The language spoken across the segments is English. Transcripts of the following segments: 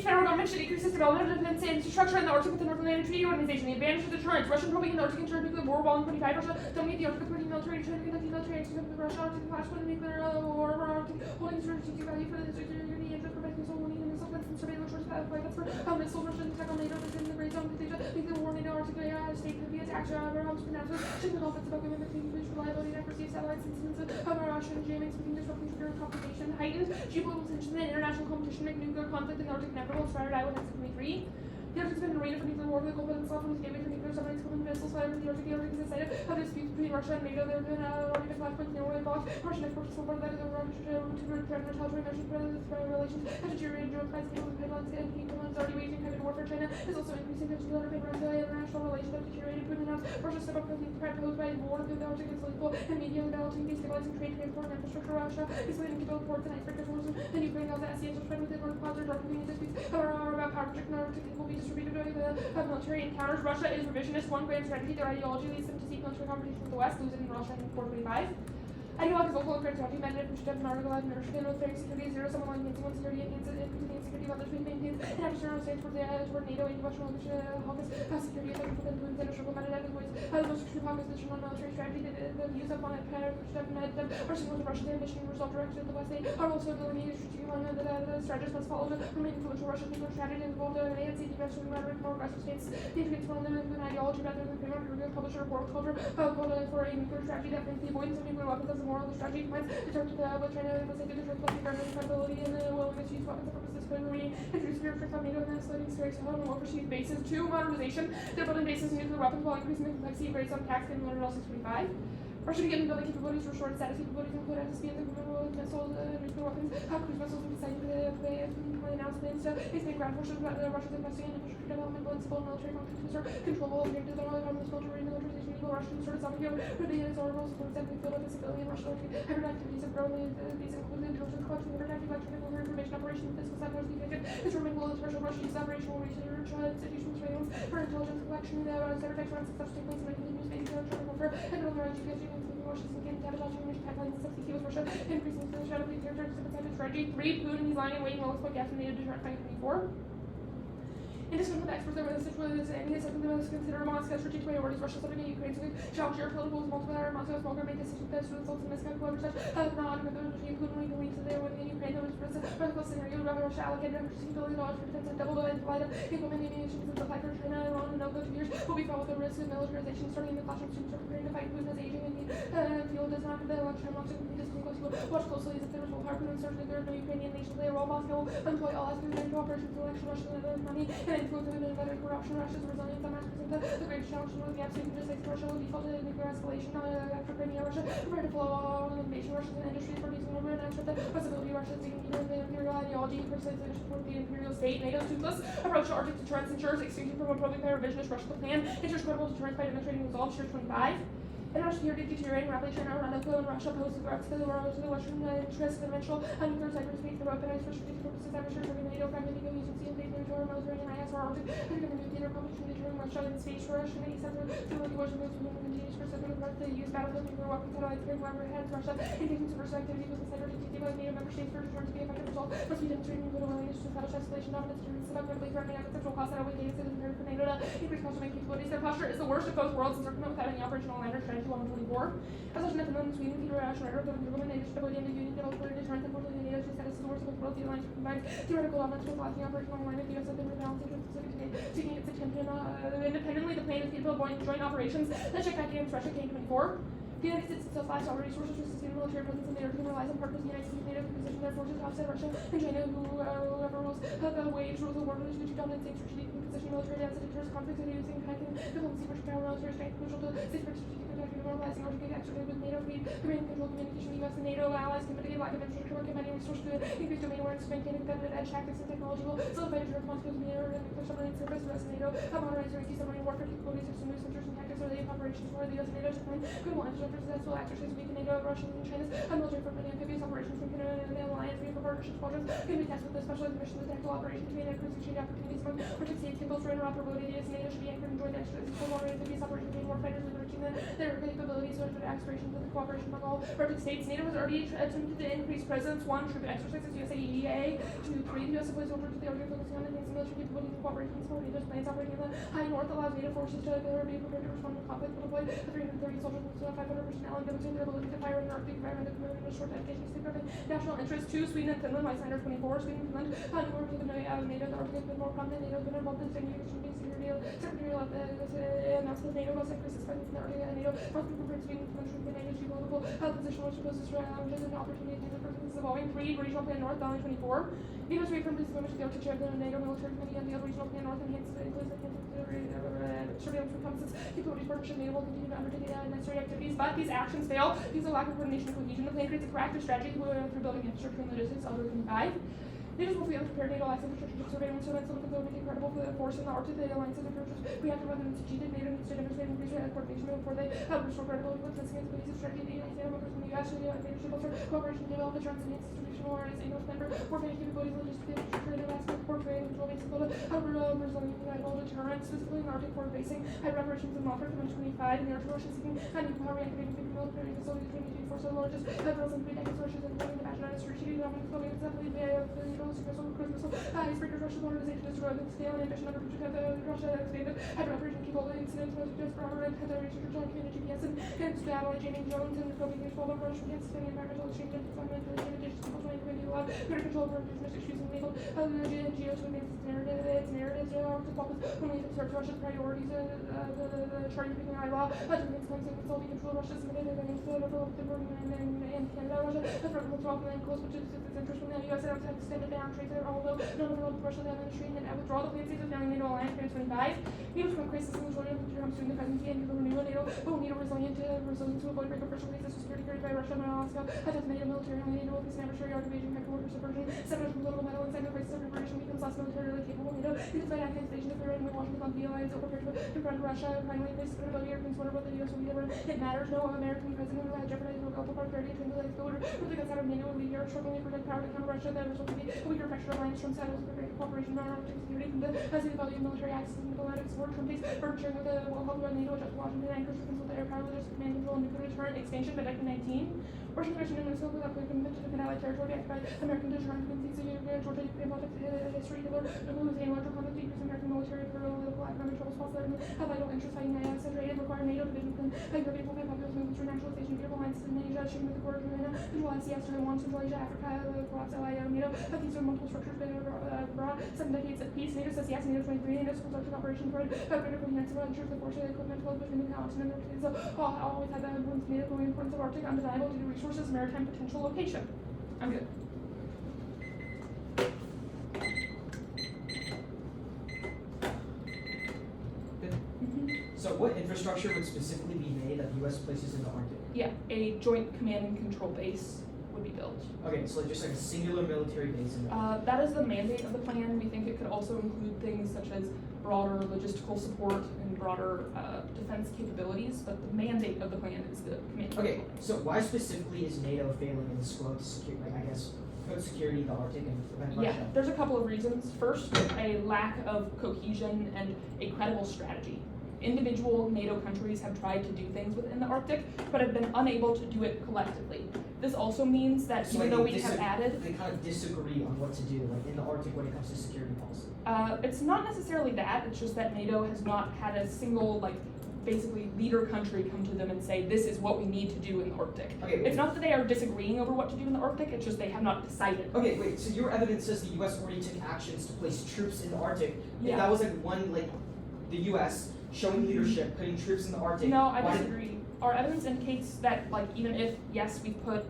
federal government should increase its development of defense infrastructure in the Arctic with the North Atlantic Treaty Organization. The advantage of deterrence. Russian probing in the Arctic entered nuclear war while in 25. Russia dominate the Arctic with military training, conducting military exercises with Russia. Arctic clash with the nuclear war over Arctic, holding strategic value for the security interest, preventing missile warning and missile defense and surveillance sources of flights for missiles. Russia attack on NATO within the Great Zone. Nuclear war NATO Arctic state could be attacked. However, pronounced shipment offensive document between reliability and accuracy of satellites incidents of Russian jamming, speaking disrupting trigger competition, heightened geopolitical tension and international competition make nuclear conflict in the Arctic inevitable. Inspired out in 1923. The Arctic has been an arena for nuclear war for the Cold Peninsula from the gateway for nuclear submarines, Cold missiles, fired over the Arctic. The Arctic is a site of disputes between Russia and NATO. There have been already been flashpoints in Norway blocked. Russian exports to part of that is over to threaten retaliatory measures for relations have deteriorated during price cables and pipelines and England is already waging hybrid warfare. China is also increasing tension on international relations have deteriorated. Putin announced Russia step up the threat posed by war to the Arctic is lethal and media developing destabilizing trade, transport, and infrastructure. Russia is planning to build ports and iceberg terminals and Ukraine has SCS spread within North Clouds or dark community disputes about power project in Arctic will be distributed during the military encounters. Russia is revisionist. One grand strategy. Their ideology leads them to seek military confrontation with the West, losing in Russia in 425. Ideology is also a grand strategy. Mandate which have an article of inertia with very security zero, someone like enhancing one security, enhancing security of others, maintains and external states toward NATO and Western Caucasus security effective within the international diplomatic activities. The most extreme focus is on military strategy. The views of on it, which have are similar to Russia's ambition and result directed at the West. They are also delineated strategic line that the strategists must follow to remain influential Russian nuclear strategy involved in ANC defense and rhetoric more aggressive states. The integrates one of them an ideology rather than framework. Reveal publisher report culture called for a nuclear strategy that brings the avoidance of nuclear weapons as a moral strategy combines deterrent with China and the state of the truth, environmental credibility and the willingness to use weapons for purposes for remaining introduced fear for NATO and escalating strikes on more perceived bases. 2. Modernization. They're building bases in nuclear weapons while increasing the complexity of grades on tax and learned 625. Russia began building capabilities for short status capabilities include SSB and the missiles, nuclear weapons, cruise missiles, and deciding to announce plans to expand ground forces. Russia's investing in infrastructure development, both civil and military functions, or control of the government's military militarization, evil Russian sort of Soviet Ruby and its oracles, for example, field of the civilian Russian hybrid activities have grown. These include intelligence collection, hybrid electronic information operation, physical cyber defective, controlling global special Russian use operational research, institutional surveillance for intelligence collection, cyber tech forensic such things like continuous basic electronic warfare, and other education. Russia's again sabotaging Russian pipelines and subsidy with Russia, increasing the shadow of the characteristics of its strategy. 3. Putin, he's lying and waiting while exploit gas and NATO deterrent 2024. In discussion with experts, there was and he has something that was considered amongst strategic priorities. Russia submitting Ukraine to challenge geopolitical multiple Moscow's smoker make decisions that result in miscalculated such not with the regime Putin leading to there within Ukraine. There was political scenario where Russia allocated $160 billion for defense and double the light of implementing munitions and supply for China, Iran, and over 2 years will be fought with the risk of militarization starting in the classroom. Students are preparing to fight Putin as aging and the field does not have the election watch closely as if there was power Putin certainly there are no Ukrainian nations there. While Moscow will employ all aspects of cooperation for election Russia and money and influence of innovative corruption. Russia's resilience on the greatest challenge with the absolute logistics. Russia will default to nuclear escalation after Crimea. Russia prepared to follow all invasion. Russia's an industry for producing over and after the possibility Russia is taking either the imperial ideology and criticization for the imperial state. NATO's toothless approach to Arctic deterrence ensures extinction from a probing by revisionist Russia plan ensures credible deterrence by demonstrating results. Year 25. International security deteriorating rapidly. China, Iran, and Russia pose threats to the Western interests, conventional nuclear cyberspace, the weaponized for strategic purposes, amateurs, NATO, fragmenting agency, and base military, military, and IS, or Arctic, and the new theater competition deterring Russia in space for Russia, and East Central, the Washburn moves to continues for several months to use battlefield nuclear weapons, satellites, carrying overheads, Russia, engaging subversive activities with the cyber activity by NATO member states for deterrence to be effective result, must be demonstrating little willingness to establish escalation, dominance, deterrence, selectively threatening unacceptable costs that outweigh data citizens for NATO to increase cost of capabilities. Their posture is the worst of both worlds and circumvent without any operational line or strategy 124. As such, Finland, Sweden, Peter, Schneider, Government, and stability in the Union, developed deterrence and forces in NATO to status as the worst of both worlds. The alliance combines theoretical elements with lasting operational alignment. The U.S. has been rebalancing to Pacific today, seeking its attention independently. The plan is capable of joint operations that check back against Russia, K24. The United States itself lacks all resources to sustain military presence in the Earth and relies on partners in the United States NATO to position their forces to offset Russia and China, whoever rules the waves rules the world, which which dominant states strategic position military as it deters conflicts and using hacking diplomacy for power military strength crucial to state strategic protection, normalizing Arctic activity with NATO free command and control communication. The U.S. and NATO allies can mitigate lack of infrastructure, combining resources to increase domain awareness, maintaining competitive edge tactics and technology will solidify deterrent responsibilities in the air and nuclear submarine surface. The U.S. and NATO have modernized their anti-submarine warfare capabilities of new sensors and tactics related operations where the U.S. and NATO define critical infrastructure successful actors weak NATO, Russian, and China's military for many amphibious operations from Canada and the alliance for partnership squadrons can be tested with the specialized missions and tactical operations between cruise exchange opportunities from Arctic states can bolster interoperability. The U.S. and NATO should be anchored in joint exercises for long amphibious operations between warfighters and enriching their capabilities or their aspirations with the cooperation among all Arctic states. NATO has already attempted to increase presence. 1. Troop exercises, USAEA. 2. 3. The US deploys over to the Arctic, focusing on enhancing military capabilities and cooperation with support NATO's plans operating in the high north, allows NATO forces to be prepared to respond to conflict. Will deploy 330 soldiers with 500 personnel and demonstrate their ability to fire in the Arctic environment in a short dedication to safeguarding national interest. 2. Sweden and Finland, by Signer 24. Sweden and Finland, newer to the NATO, the Arctic has been more prominent. NATO has been involved in secretarial announcements. NATO must increase its presence in the Arctic, and NATO must be prepared to be influential in NATO's geopolitical position, which poses challenges and opportunities in the process of evolving. 3. Regional Plan North, Bellarmine 24. NATO's reaffirmed its commitment to the Arctic chair of the NATO Military Committee and the Regional Plan North includes surveillance reconnaissance capabilities partnership. NATO will continue to undertake necessary activities, but these actions fail because of lack of coordination and cohesion. The plan creates a proactive strategy through building infrastructure and logistics. I'll do 25. NATO's will be unprepared. NATO lacks infrastructure to surveillance will be credible for the force in the Arctic. The alliance's approaches we have to run them strategic. NATO needs to demonstrate increased coordination before they restore credibility with testing its cohesive strategy. The United States members from the US and NATO should bolster cooperation to develop assurance and institutional awareness. NATO's member warfare capabilities, logistics, infrastructure, international support, trade, and control based on resilient reliable deterrence, specifically in the Arctic forward facing hybrid operations in Washburn from 25 and the Arctic Ocean seeking and power reactivating big military facilities between the forces of the largest federals and 3 decades Russia's including the national strategic development building example the NATO cruise missile icebreakers. Russia's modernization is growing in scale and ambition under which Russia expanded hybrid operation capability incidents most just for armor and the research of joint community GPS and satellite jamming drones and coping with 12 of Russia against the environmental exchange and deployment of indigenous people trying to bring you better control over business issues and legal energy and geo to advance its narratives to focus when we observe Russia's priorities the charting picking high law to advance consulting control Russia's submitted against the local and Canada. Russia has recognized 12 and close which is its interest from the US and have extended down trade there, although none of the Russian administration and withdraw the plans of NATO alliance 2025. NATO's current crisis in the majority of the terms during the presidency and the renewal NATO will need a resilience to avoid break of Russian crisis security carried by Russia and Alaska. Has NATO military only NATO will face an adversary art invasion, headquarters subversion, separation from political battle, and cyber crisis of preparation becomes less militarily capable. NATO is despite accusation of and with Washington on the alliance are prepared to confront Russia and finally face credibility or consider what the US will be ever. It matters. No American president who has jeopardized the global prosperity to the order with the consent of NATO will lead Europe struggling to protect power to counter Russia. That result will be a weaker pressure alliance from settles for greater cooperation on Arctic security from the value of military access and diplomatic support from these sharing with the will help NATO adjust Washington anchors to consult the air power logistics command control and nuclear deterrent expansion by 1919. Russian aggression in Minnesota without clear commitment to defend allied territory backed by American deterrent convinces Georgia Ukraine politics history Hitler losing larger conflict decrease American military political economic troubles false that have vital interest fighting saturated require NATO division and European populous movements through naturalization beautiful alliances in Asia sharing with the quarter of China control ICS to one Central Asia Africa collapse ally NATO have these are multiple structures been abroad 7 decades of peace. NATO says yes. NATO 23 NATO supports Arctic operations for greater comprehensive ensures the force equipment flow between the continent and the always had that influence NATO the importance of Arctic undeniable due to resources maritime potential location. I'm good. So what infrastructure would specifically be made that the U.S. places in the Arctic? Yeah, a joint command and control base would be built. Okay, so just like a singular military base in the Arctic. That is the mandate of the plan. We think it could also include things such as broader logistical support and broader defense capabilities, but the mandate of the plan is the command. Okay, so why specifically is NATO failing in the scope to secure, put security in the Arctic and prevent Russia? Yeah, there's a couple of reasons. First, a lack of cohesion and a credible strategy. Individual NATO countries have tried to do things within the Arctic, but have been unable to do it collectively. This also means that even though we have added... They kind of disagree on what to do, like in the Arctic when it comes to security policy. It's not necessarily that, it's just that NATO has not had a single, basically leader country come to them and say, this is what we need to do in the Arctic. Okay, it's not that they are disagreeing over what to do in the Arctic, it's just they have not decided. Okay, wait, so your evidence says the U.S. already took actions to place troops in the Arctic. Yeah. If that was the U.S. showing leadership, putting troops in the Arctic. No, I disagree. Our evidence indicates that, even if, yes, we put,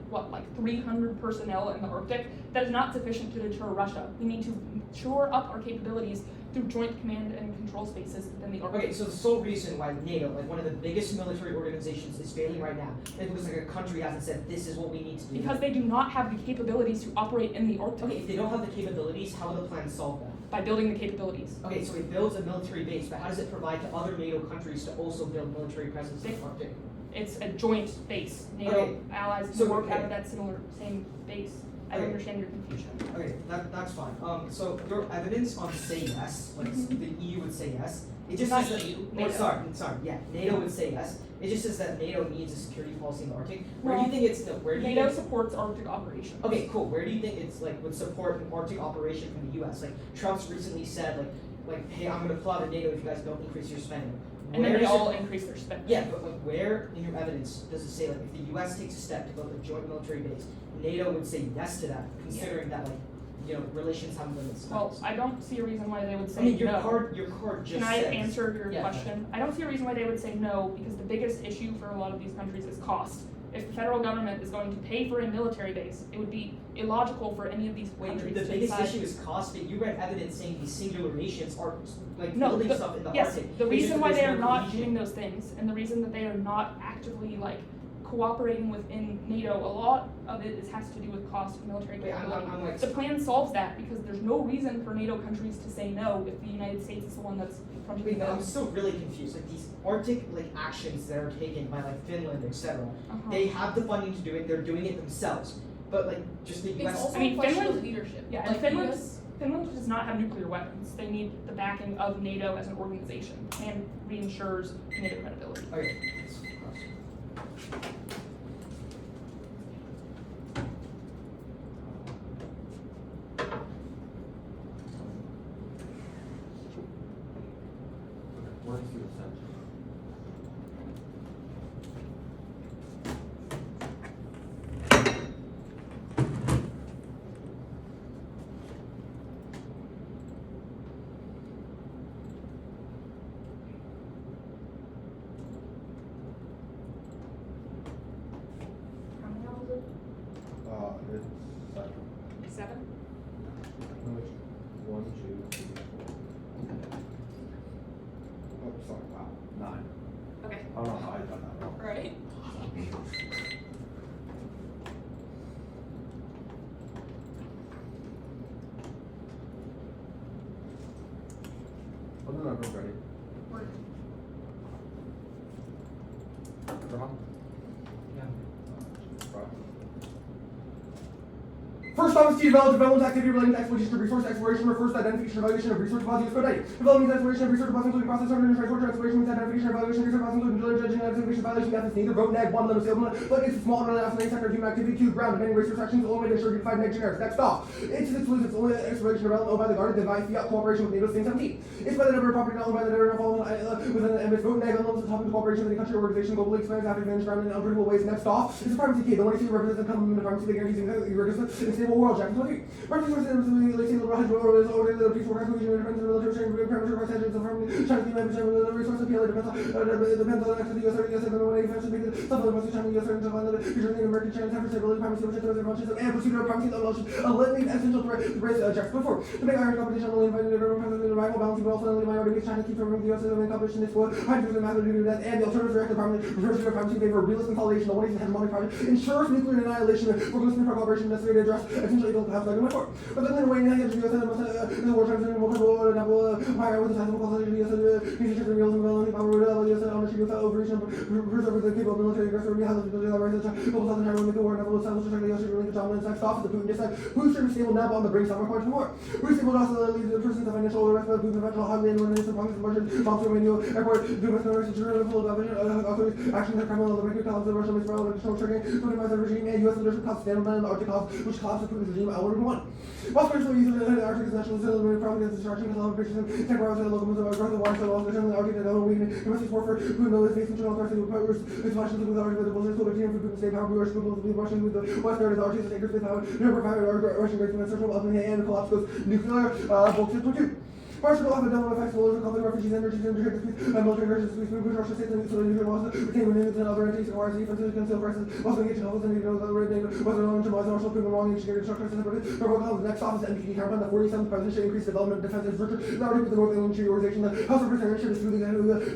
300 personnel in the Arctic, that is not sufficient to deter Russia. We need to shore up our capabilities through joint command and control spaces within the Arctic. Okay, so the sole reason why NATO, one of the biggest military organizations, is failing right now, is because a country hasn't said, this is what we need to do. Because they do not have the capabilities to operate in the Arctic. Okay, if they don't have the capabilities, how will the plan solve that? By building the capabilities. Okay, so it builds a military base, but how does it provide to other NATO countries to also build military presence in the Arctic? It's a joint base. NATO Okay. allies can So, work okay. out of that same base. I don't Okay. understand your confusion. Okay, that's fine. So your evidence on say yes, like Mhm. the EU would say yes. It just Not says that. EU, Oh, NATO. sorry. Yeah, NATO would say yes. It just says that NATO needs a security policy in the Arctic. Where do Well, you think it's? No, where do you NATO think? supports Arctic operations. Okay, cool. Where do you think it's like would support an Arctic operation from the U.S.? Like Trump's recently said, like, hey, I'm gonna pull out of NATO if you guys don't increase your spending. And then Where they does it- all increase their spending. Yeah, but like where in your evidence does it say like if the U.S. takes a step to build a joint military base, NATO would say yes to that, considering that like relations haven't been established. Well, I don't see a reason why they would say I mean, your no. card just Can I says. answer your Yeah. question? I don't see a reason why they would say no, because the biggest issue for a lot of these countries is cost. If the federal government is going to pay for a military base, it would be illogical for any of these countries The to biggest decide. issue is cost, but you read evidence saying these singular nations are like No, building stuff in the yes, Arctic. the It's just reason that why there's they no are not cohesion. doing those things, and the reason that they are not actively like cooperating within NATO, a lot of it has to do with cost and military Wait, capability. I'm like. The plan solves that because there's no reason for NATO countries to say no if the United States is the one that's fronting Wait, the but I'm bill. still really confused. Like these Arctic like actions that are taken by like Finland, etc. Uh-huh. They have the funding to do it. They're doing it themselves. But like just the It's U.S. also I mean, a question Finland- of leadership. Yeah, like and Finland, US Finland does not have nuclear weapons. They need the backing of NATO as an organization and reinsures NATO credibility. Okay. What is the assumption? How many hours is it? It's 7? one, two, three, four. Oh, sorry, wow, 9. Okay. I don't know how I done that wrong. Right. Oh, no, I'm ready. Come on. Yeah. First time to development activity relating to exploitation of resource exploration refers to identification and evaluation of resource deposits for data. Development means exploration of resource deposits including process of transport exploration means identification and evaluation of resource deposits including judging identification evaluation methods neither vote neg one limit scale but it's a small and isolated sector of human activity two ground depending resource actions only way to ensure unified neg generics. Next off. It's exclusive it's only exploration development owned by the guard device fiat cooperation with NATO same 17. It's by the number of property not owned by the debtor following within the MS vote neg on the topic of cooperation with the country or organization globally expands after the environment in unpredictable ways. Next off. It's a privacy key. The one you see represents the common privacy they guarantee in a stable world. Chapter 23. Reference sources and relating to the hydro or the peace workers who depends on the military training parameter by sanctions from China the United States the resource appeal depends on the next to the US or the US and the way fashion make the stuff like China US and the future in American China have stability primacy which is much and procedure primacy the motion a living essential to raise Jack's before to make iron competition only invited everyone the rival balancing but also only minority makes China keep from the US and the competition is for hydrogen and matter due to that and the alternative directive primarily refers to primacy in favor of realist consolidation the one nation hegemonic project ensures nuclear annihilation for listening for cooperation necessary to address essentially equal paths like before. But then when you have the US and the war times and multiple double higher with the sizable consolidation the US and musicians and reals and villainy power the US and ownership without overreach and preserve the capable military aggressor we have the rise of global southern China with the war and double establish the US really the dominant sex off the Putin decide who's trying to stable now on the brink of point more. Who's stable also leads the person to financial arrest by Putin eventual highway and when it's upon the margin bombs from radio airport do with the general full of authorities actions that criminal the record columns of Russia is probably control tricking putting by the regime and US leadership costs stand on the Arctic costs which collapse the Putin's regime outward one. Washburn use of the Arctic national civil probably against destruction because of patients and temporary local moves of growth of water so also the Arctic and weakening domestic warfare Putin knows face internal threats with powers with Washington with Arctic with the bullshit so team for Putin state power viewers people with Washington with the West area the Arctic is takers with power never provided Russian great from the central up in the hand collapse goes nuclear bullshit for two. Partial off and down effects will conflict refugees energy and military versus police movement Russia states and so the laws retain within and other entities requires defense to conceal prices also engage in health and the red name was on to Marshall proven wrong and shared structures and provoke the next office NPD carbon the 47th president should increase development defense infrastructure the Arctic with the North Atlantic Treaty Organization the House of Representatives should dispute the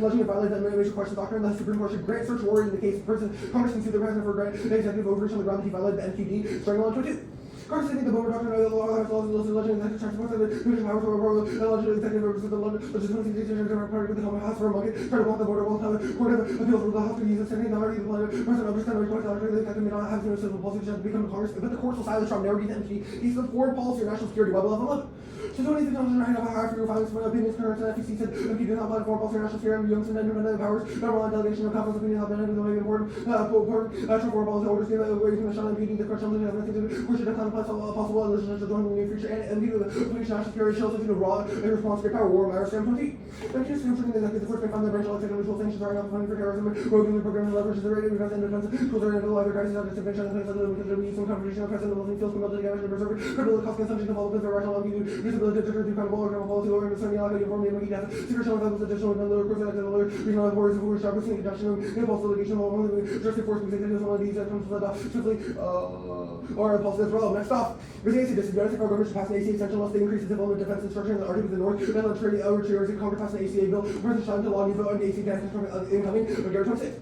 alleging and violate the major question doctrine the Supreme Court should grant search warrant in the case of person Congress can sue the president for executive overreach on the ground that he violated the NPD strangle on 22. Carter stated the Boomer Doctrine of the law has laws and legend that attracts most of the British powers over world and allegedly executive represents the legitimacy decision to party with the common house for a monkey, try to block the border while have court of appeals with the house to use the sending authority to the person understand the request that the may not have no civil policy to become Congress, but the courts will silence Trump, never entity. He's the foreign policy or national security. Why will have 11? So 26 times right now, higher for your filings for opinions, current and FTC said if you do not apply foreign policy or national security, Young's and independent powers, government delegation of confidence opinion have been important Trump foreign policy orders give away from the shall impeding the question has nothing to do with should have possible legislation to join in the near future and impede the police national security shells into raw in response to power war matter stand 20. Then just concerning the courts may find the branch of individual sanctions are enough funding for terrorism, roguing the program and leverages the rate of defense and defense, tools are into other crises of disinvention and things that will use some confrontation of president of feels compelled to damage the preserve, critical cost consumption of all the rational usability to trigger through kind of policy or concerning the uniform name death, secret showing levels additional and lower course and lower regional authorities who are sharpest in conjunction with impulse delegation of all justice force because it is one of these that comes to the swiftly or impulse as well. Next off, with the AC disadvantage for government to pass an ACA extension unless they increase the development defense and structure in the Arctic of the North, then on treaty overtures in Congress pass an ACA bill, President Trump to law new vote on the ACA tax incoming on January 26th.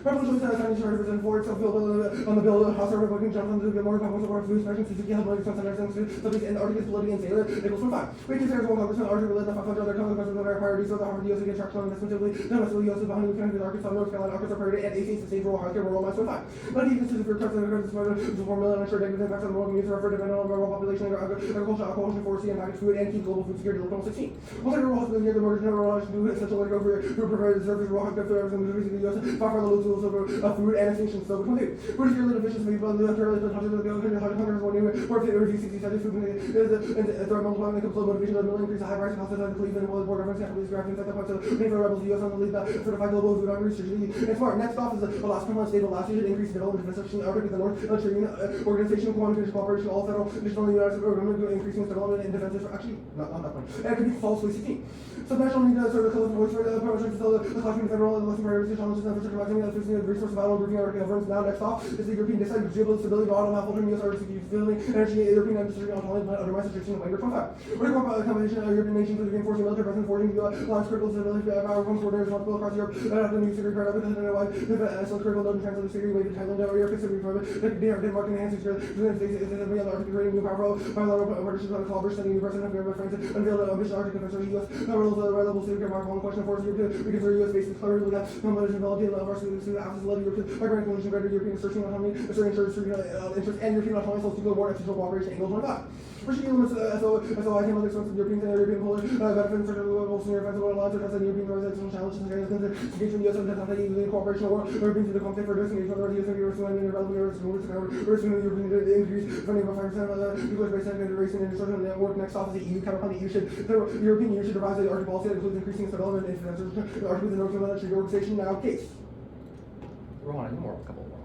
Revolution Senate County Charter present forward self bill on the bill House of Republican Jonathan to get more Republicans for food inspection Suzuki held money from Senators and subjects and Arctic Political and Sailor equals 1.5. We consider one Congressman Archer related to 500 other Congress of their priorities with the Harvard U.S. against Charter investment domestically U.S. behind the country with Arkansas, North Carolina, Arkansas priority and ACA sustained rural healthcare rural minus 1.5. Not even considered for President of the Smart to 4 million ensure negative impacts on the world community for dependent on rural population agriculture, aquaculture, forestry, and packaged food and keep global food security local 16. Once every rural hospital near the mortgage never allowed to do essential like over who provide the service rural healthcare food and the U.S. far from the low tools of food and extinction so we continue. British Yearly Divisions may be the fairly hundreds of the hundreds one year or review 60 studies food and third multiplying the complete motivation of the middle increase the high price costs of Cleveland while the board government police graphing that the parts of the for rebels the US on the lead that certified global food research and smart. Next off is the last criminal state of last year increase development defense in the Arctic of the North organization quantification cooperation all federal additional United States government increasing development and defense for actually not that point. And it could be falsely 16. So national need to serve the collective voice for the promotion to the collecting federal and lesson priorities challenges and infrastructure maximizing the resource of battle improving Arctic governance. Now next off is the European decided geopolitical stability bottom half holding US artificial stability energy European industry autonomy plan under my situation like 25. What about the combination of European nations with reinforcing military presence forging the alliance critical stability power from coordinators multiple across Europe and the new security part of it and why the critical node and translated security wave Thailand or Europe considering for it Denmark enhancing security the United States is the Arctic creating new powerful bilateral partnerships on collaboration studying new president of Europe France unveiled an ambitious Arctic defense of the US level security power on question for Europe we consider US based clearly that combination ability and our students after led Europe by granting coalition greater European assertion autonomy asserting interest and European autonomy so to go war external cooperation angle 25. Pushing limits SOI came on the expense of European and European Polar benefits for the global senior defense of alliance address and European organizational challenges and engagement in US and not cooperation war European to the conflict for addressing engagement with the US and European and relevant areas of the European increase funding by 5% of the nuclear space and racing and instruction network. Next off is the EU counterpart the European Union should revise the Arctic policy that includes increasing its development and defense the Arctic with the North Military Organization now case. We're on more, a couple more.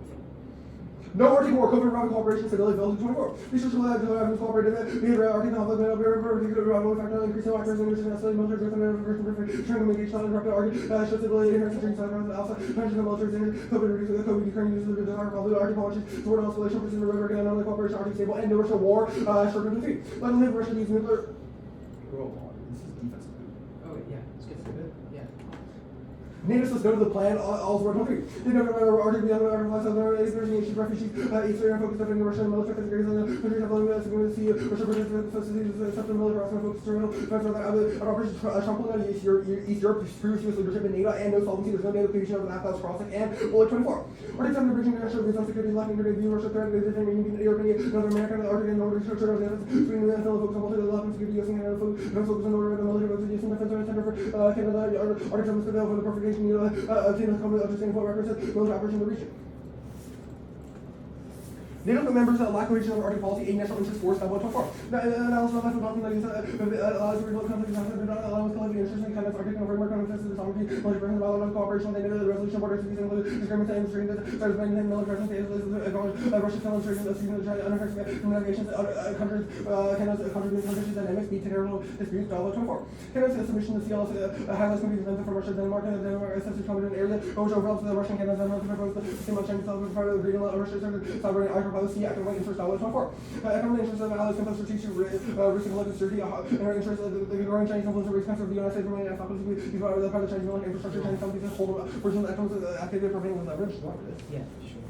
No Arctic War, COVID Rocket Cooperation, Stability, Development 24. Research will have cooperative behavior, Arctic conflict, factor, increasing factors, and necessarily military growth and communication, rapid Arctic, show stability, inherent security, alpha, pension, military, COVID, reducing the COVID, Ukraine, uses the desire for Arctic policies, support escalation, precision, river, and another cooperation, Arctic stable, and no Russia war, short term defeat. Let them live, Russia use nuclear. Roll call. This is defensive. Oh yeah, it's good. Yeah. Natives must go to the plan, all's work country. They never Arctic beyond the Arctic other refugees, Eastern and focused on Russia and military categories on the countries have long to see Russia facilities accepting military harassment focused terminal defense of Operation Trump will East Europe previous US leadership in NATO and no solvency, there's no negotiation of the Atlas crossing and Bullet 24. Arctic Thunder bridging international regional security left into view Russia threat with the European, North America, the Arctic and Northern structure of the between the NFL focus on multi level security US and Canada focus on order of the military focus on defense center for Canada, Arctic Thunder for the perfect obtain a common understanding of what represents military operation in the region. NATO members lack cohesion of Arctic policy, a national interest force by 124. Analysis of national doctrine that allows remote conflicts and allows collective interest in Canada's Arctic and framework conflicts and sovereignty, military presence, bilateral cooperation, they the resolution border cities include discrimination and industry that starts by military presence, Russia's demonstration of unaffected navigations, countries, Canada's contributing conditions dynamics, need to territorial disputes, 24. Canada's submission to CLS highlights competing defense from Russia, Denmark, and Denmark assesses competent area, which overlaps the Russian Canada, Denmark, proposed the same Chinese part of the Greenland, Russia, sovereign policy, economic interest, $24. Economic interest of allies compels strategic risk of collective security, and our interest of the growing Chinese influence over expense of the United States remain as opposite to the part of the Chinese military infrastructure, Chinese companies hold version of activity preventing with leverage. Yeah, sure.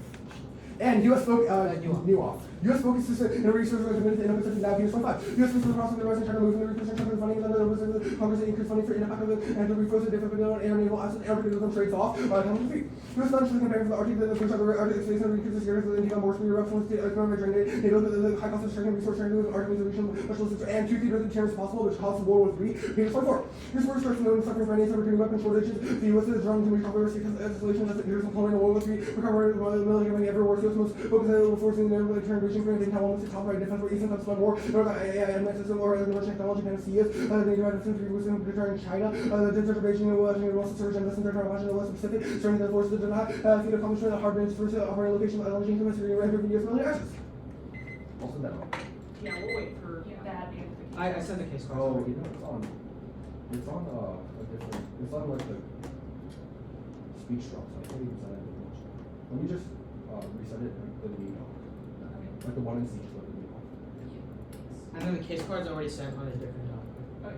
And U.S. focus, Newhoff. U.S. focuses in a research recommended in episode now Venus 25. U.S. focuses across the Western China moving the research and funding and the Congress increased funding for ineffective and the refocus of different air naval assets and criticism trades off. Coming to feet. U.S. funds for the campaign for the Arctic, the British Arctic space and recruits the security of the Indian more security reps from the economic agenda. NATO, the high cost of sharing resource sharing with Arctic region specialists and 2 theaters of terrorists possible, which costs World War III. Venus 24. This war starts from suffering from any opportunity weapon shortages. The U.S. is drawn to make controversy because escalation as leaders of Poland and World War III recover the military money everywhere. U.S. most focus on forcing the military reaching for anything Taiwan top right defense for Eastern Cup war, North AI and system or Russian technology kind of CS, the United States reducing deterring China, the distribution of Washington Russell surge and the center of Washington West Pacific, starting the forces of deny, feed accomplishment of hard minutes for operating location, alleging capacity, and render US military access. Also that one. Yeah, we'll wait for that. I sent the case cards. Oh, you know, it's on a different, it's on like the speech drops. I can't even send it. Let me just reset it and put the like the one in speech. And then the case card's already sent on a different document. Okay.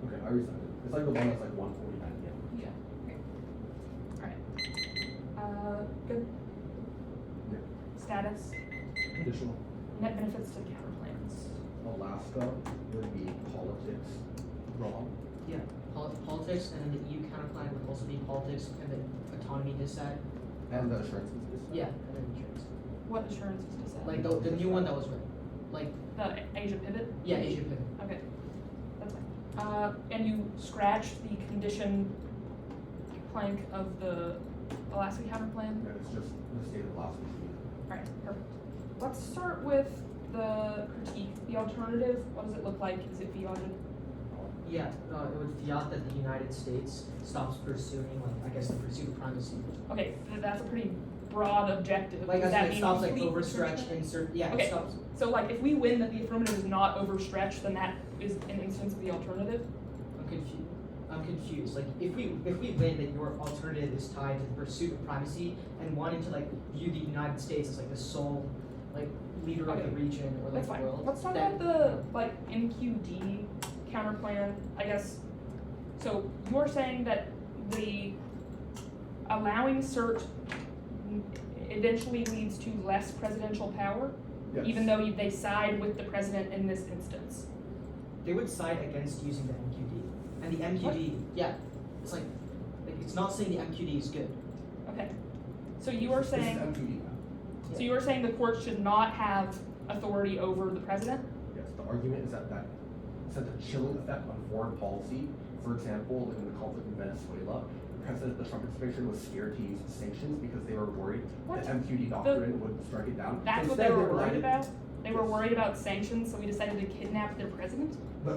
Okay, I reset it. It's like the one that's like 149 again. Yeah. Okay. Alright. Good. Yeah. Status. Additional. Net benefits to counter plans. Alaska would be politics wrong. Yeah, politics, and then the EU counterplan would also be politics, and then autonomy dissent. And the assurances is Yeah, and then insurance. What assurance is this? Like the new one that was written. Like, The Asia pivot? yeah, Asia Pivot. Okay. That's fine. And you scratched the condition plank of the Alaska counter plan? Yeah, it's just the state of Alaska. Alright, perfect. Let's start with the critique. The alternative, what does it look like? Is it fiated? Yeah, it would fiat that the United States stops pursuing, like, I guess, the pursuit of primacy. Okay, that's a pretty broad objective. Like, Does as that in it mean stops, like, complete overstretch, assertion? insert, yeah, Okay. it stops. So like if we win that the affirmative is not overstretched, then that is an instance of the alternative? I'm confused. Like, if we win that your alternative is tied to the pursuit of primacy and wanting to, like, view the United States as, like, the sole, like, leader of Okay. the region or, like, That's the fine. world. Let's talk then- about the like NQD counterplan, I guess. So you're saying that the allowing cert eventually leads to less presidential power, Yes. even though they side with the president in this instance. They would side against using the MQD. And the MQD, yeah, it's like it's not saying the MQD is good. Okay. So you are This is saying MQD now. so you are saying the court should not have authority over the president? Yes, the argument is that sent a chilling effect on foreign policy. For example, in the conflict in Venezuela, the president of the Trump administration was scared to use sanctions because they were worried What? the MQD doctrine would strike it down. That's So what they instead, were worried relied- about? They were worried about sanctions, so we decided to kidnap their president? The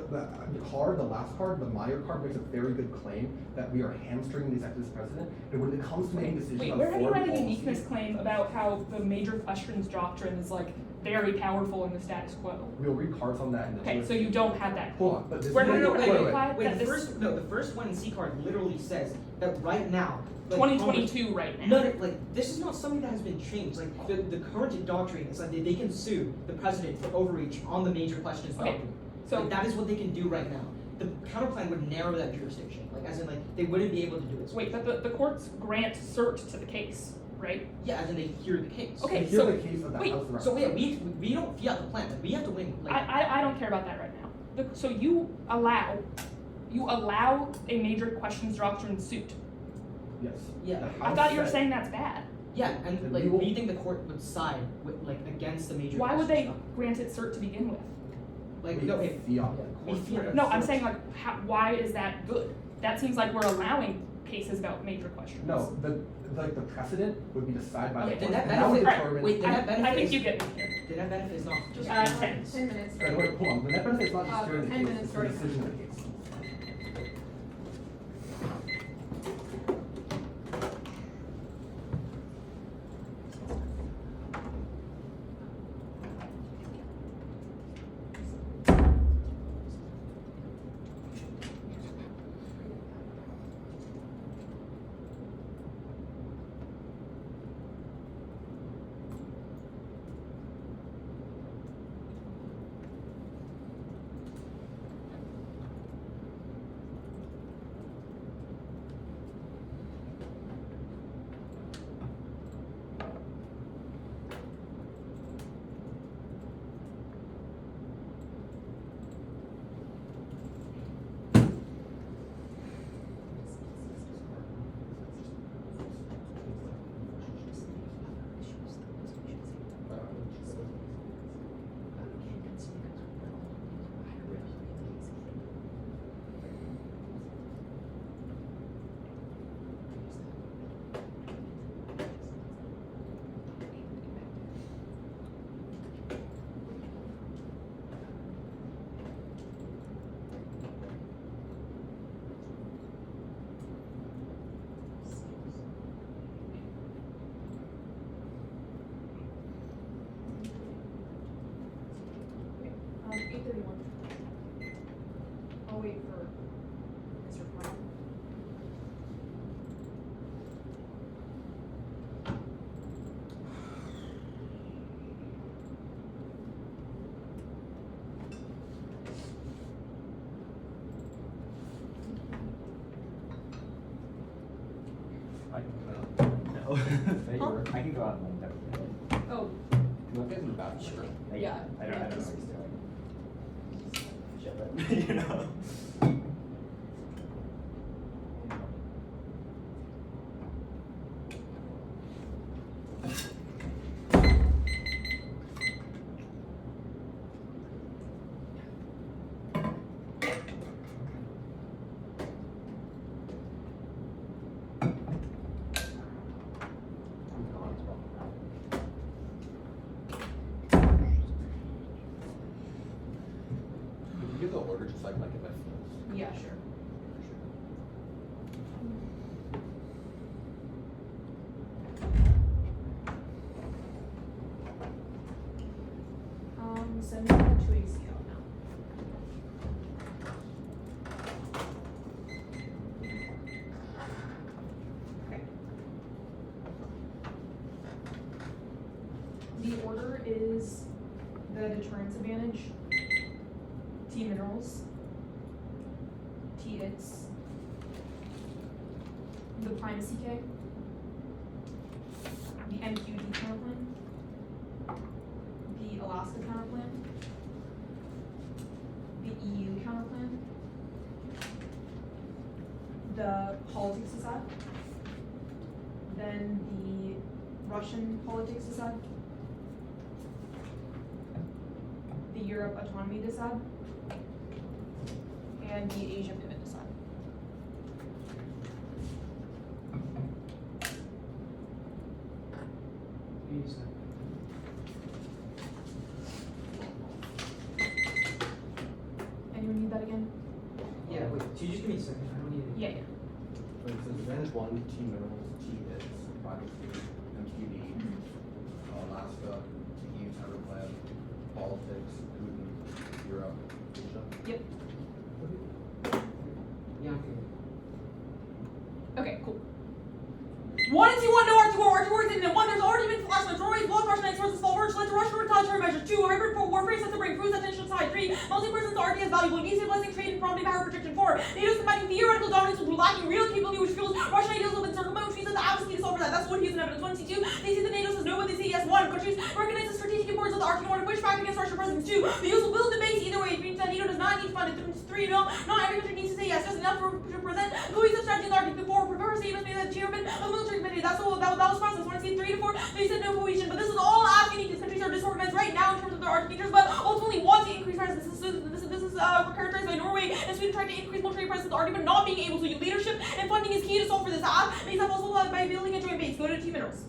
last card, the Meyer card, makes a very good claim that we are hamstringing the executive president. And when it comes to making decisions Wait, on where have you foreign read a policy, uniqueness claim about how the major questions doctrine is like very powerful in the status quo? we'll read cards on that in the Okay, list. so you don't have that. Hold on, but this Where is have you wait, read wait, it? wait. Implied Wait, that the this- first one in C card literally says that right now. Like, 2022 right now. No, like this is not something that has been changed. Like the current doctrine is that they can sue the president for overreach on the major questions Okay, doctrine. so- like, that is what they can do right now. The counterplan would narrow that jurisdiction, like as in like they wouldn't be able to do it. Wait, but the courts grant cert to the case, right? Yeah, as in they hear the case. Okay, Here's so- the case of the wait, House of So yeah, we don't fiat the plan. Like we have to win. Like I don't care about that right now. So you allow a major questions doctrine suit. Yes. Yeah. The I House thought you were said- saying that's bad. yeah, and Then like we will- we think the court would side with like against the major. Why would they questions grant it cert to begin with? doctrine. Like we no, fiat if the we court fiat- grants No, I'm search. saying like, why is that good? That seems like we're allowing cases about major questions. No, the precedent would be decided by Okay, the then court. that and that would benefit- determine. wait, then that I benefit think is- you get me here. the net benefit is not just. 10 minutes. Wait, hold on. The net benefit is not just during the 10 case; minutes it's the starting now. decision of the case. 8:31. I'll wait for Mr. Brown. I can no. Huh? I can go out and definitely. Oh, You want to get in the bathroom? Sure. yeah. I don't know what he's doing. You know. I'm gone as well. If you give the order, just like if I feel. Yeah, sure. Send me that to ACL now. Okay. The order is the deterrence advantage, T minerals, T its, the primacy K, the MQD counterplan, the Alaska counterplan, the EU counterplan, the politics Assad, then the Russian politics Assad, the Europe autonomy Assad, and the Asia pivot Assad. Use that. Anyone need that again? Yeah, wait, so you just give me a second, I don't need it. Yeah, yeah. But it says advantage 1, T minerals, T its, privacy, MQD, Alaska, EU counterplan, politics, Putin, Europe, Asia. Yep. Yeah, okay. Okay, cool. 1 and 2, 1, no R2, R2 words in 1, there's already been flash and throwaways, block Russian X versus fall virtual, let's rush for retaliatory measures. 2, hybrid warfare sets to bring proves attention side. 3, multi-persons RT is valuable, needs to blessing trade and prompting power protection. 4, NATO's combining theoretical dominance with lacking real capability which fuels Russian ideals of encirclement, which means that the Allies need to solve for that. That's what he is in evidence. 1, 2, they see the NATO says no, but they say yes. 1, countries recognize the strategic importance of the RT in order to push back against Russian presence. 2, the use will debate either way, it means that NATO does not need to fund it. 3, no, not every country needs to say yes, just enough to present cohesive strategy in the RT. 4, prepare for NATO made the chairman of the military committee. That's all that was process. When I say 3 to 4, they said no cohesion, but this is all asking these countries are disorganized right now in terms of their armed features, but ultimately want to increase presence. This is characterized by Norway and Sweden trying to increase military presence already, but not being able to. Leadership and funding is key to solve for this. Makes that possible by building a joint base. Go to T minerals.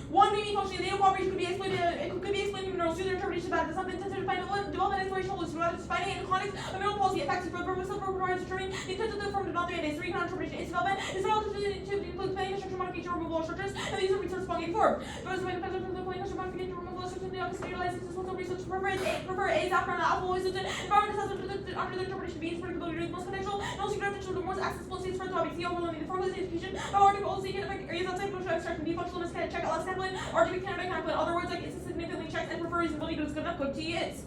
1, maybe functioning NATO cooperation could be explained. Could be explained in minerals. 2, their interpretation that does not intend to define development exploration holders. Rather, defining it in the context of mineral policy effects for the purpose of providing determining the intent of the form of development. 3, interpretation is development. Is relative to include planning construction modification or removal of structures and the use of resource spawning form. Those when depends on the planning construction modification or removal of structures in the office utilizes this one research prefer A background alpha always environment assessment under the interpretation B is particularly the most potential and also potential the most accessible states for the topic. C overwhelming the formula education of article also areas outside of abstraction. B functional check LS template RGB Canada kind of in other words like it's significantly checks and prefer reasonability to good enough code T is.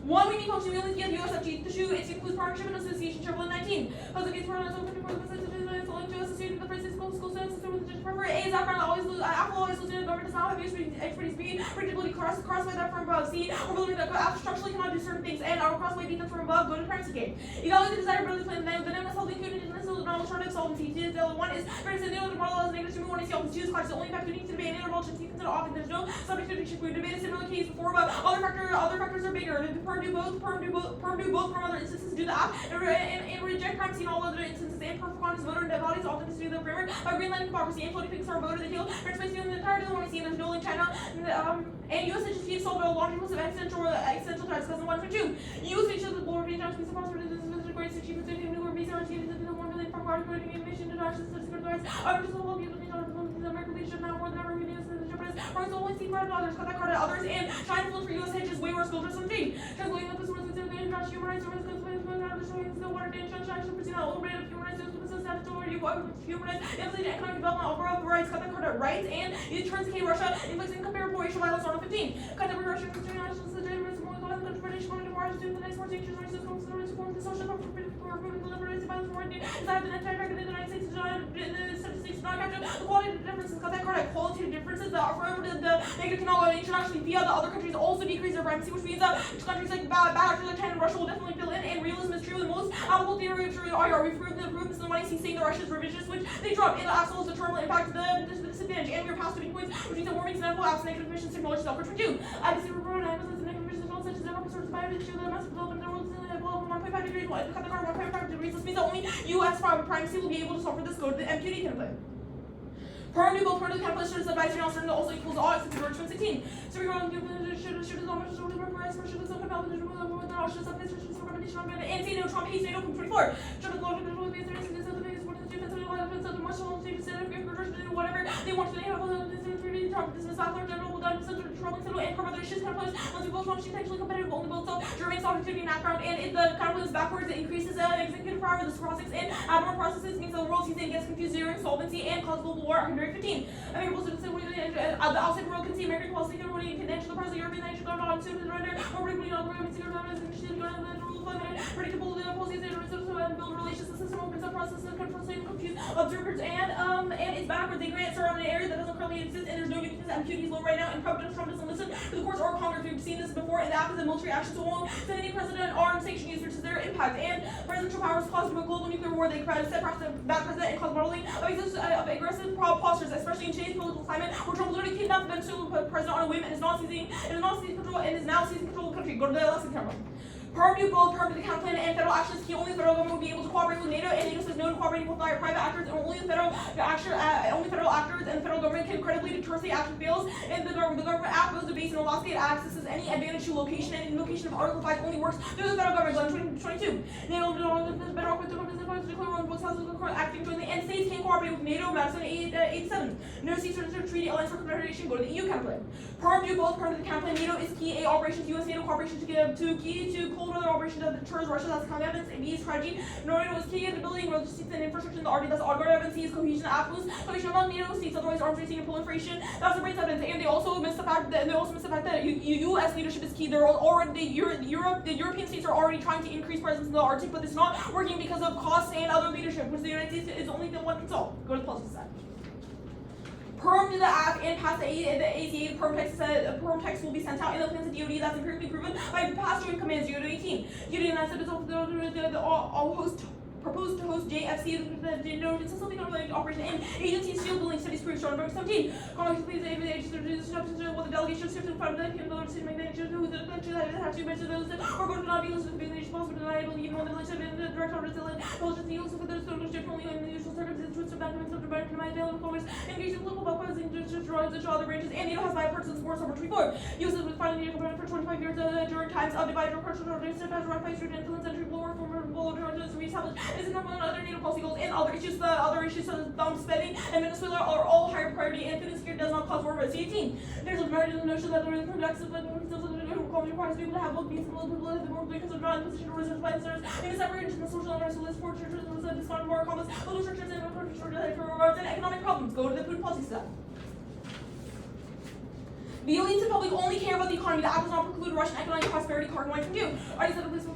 1, we need function we only get the USFG. The shoe it includes partnership and association triple 19. Because against partners open for the business only to associate with the first school students with the prefer A is background always Apple always associated government does not have expertise B predictability cross by that from above. C or building that structurally cannot do certain things and our cross by defense from above go to privacy game. Evaluate the desirability plan the name is holding included in this normal short solvency. The other one is for instance the other model as negative to 1 is the use class the only factor unique to debate and interval should be considered often there's no subject to debate. We debate a similar case before but other factors are bigger. Perm do both from other instances do the app and reject privacy in all other instances and perfect quantities voter and dead bodies often to do the framework by green lining hypocrisy and floating things are voter the heel and space the entire day want to see there's no link China and US HSP solve a laundry list of essential threats because 1 for 2 US HSP the board region space of possible the greatest achievements in nuclear base are achieved in the 1 million from party coding innovation to dodge the secret rights I'm just a whole people the American leadership now more than ever we need to jeopardize or only see part of others cut that card at others and trying to float for US hedges way worse filters some G translating with this words all rate of human rights, statutory human rights, emphasis economic development, overall rights, cut the credit rights, and it turns K Russia inflicts incomparable racial violence on 15. Cut the Russian international legitimacy, more than the British going to Mars, doing the next more teachers, racism, the social liberty, violence, more is that the entire record in the United States, the statistics do not capture the quality of the differences, cut that credit, quality of differences that are forever the negative cannot go internationally via the other countries also decrease their primacy, which means that countries like bad actors like China and Russia will definitely fill in, and realism is true. The most applicable theory of we've proven the improvements in the money saying the Russians revisionist, which they drop in the absolute determinal impact of the disadvantage, and we are past 50 points, which means that warming is inevitable, absent negative emissions, similar to self-22. I can see report and emphasis on negative emissions, such as the source of biodiversity, the massive development of the world, 1.5 degrees, cut the carbon 1.5 degrees. This means that only U.S. primacy will be able to solve for this. Go to the MQD template. Perm both part of the template shows advisory also also equals all except for 2016. So we're going to should as much as we request for should as open about the should submit recommendation on and say no Trump hates NATO from 24. Should go to whatever they want to Trump business author general will done and cover their shit templates once we both want to potentially competitive only both so German sovereignty background and if the kind of backwards it increases executive power this process and add more processes means the world sees and gets confused during solvency and cause global war on February 15. American the outside world can see American policy can enter the president European nation government on soon to render more briefly on the predictable policies and build relations the system opens up processes and control confuse observers and it's backwards they grant surrounding area that doesn't currently exist and there's no uniqueness MQD is low right now and President Trump doesn't listen to the courts or Congress. We've seen this before and after the military actions won't send any president armed sanction use which is their impact and presidential powers caused a global nuclear war they set precedent bad president and cause modeling of aggressive postures especially in today's political climate where Trump literally kidnapped the Venezuelan president on a whim and is not seizing control and is now seizing control of the country. Go to the Alaska camera. Perm do both perm to the account plan and federal actions key only the federal government will be able to cooperate with NATO and NATO says no to cooperating with private actors and only federal actors and the federal government can credibly deter state action fails and the government act goes to base in Alaska it accesses any advantage to location and invocation of Article 5 only works through the federal government. 2022. NATO federal government declare on both sides of the acting jointly and states can cooperate with NATO. Madison 87. No states are treaty alliance or confederation. Go to the EU template. Perm do both perm to the account plan. NATO is key. A operations U.S. NATO cooperation to key to cold weather operations that deters Russia. That's counter evidence. And B is strategy. NATO is key in the building logistics and infrastructure in the RD. That's odd evidence. C is cohesion. Affluence. Cohesion among NATO states. Otherwise arms racing and proliferation. That's the brains evidence. And they also miss the fact that U.S. leadership is key. They're already the European states are already trying to increase presence in the Arctic, but it's not working because of costs and other leadership, which the United States is only the one can solve. Go to the policy side. Perm to the act and pass the ACA, perm text will be sent out in the plans of DOD that's empirically proven by past joint commands DOD 18. DOD announced the all host proposed to host JFC, it's something on related to operation and agency shield building studies proof Schoenberg 17. Congress please with the delegation shift in front of the Kimberley City Magnetic who the country that have to mention those or going to not be listed being responsible to deny even on the list of the director of resilient intelligence deals with the social differently in the usual circumstances which are back to the back to my available Congress engaged in political backwards and drugs and other branches and NATO has bipartisan support over 24. Uses with finding NATO for 25 years during times of divided or partial organization as ratified through influence and war former world charges reestablished is not one other NATO policy goals and other issues such as dumb spending and Venezuela are all higher priority and food insecurity does not cause war. But 18. There's a very notion that there is productive who requires people to have both means and people have the more because of not in position to resist by the in a separate into the social unrest list for churches and discount more comments, other churches and economic problems. Go to the food policy stuff. The elites and public only care about the economy. The act does not preclude Russian economic prosperity. Carbon white can do. Already said the police will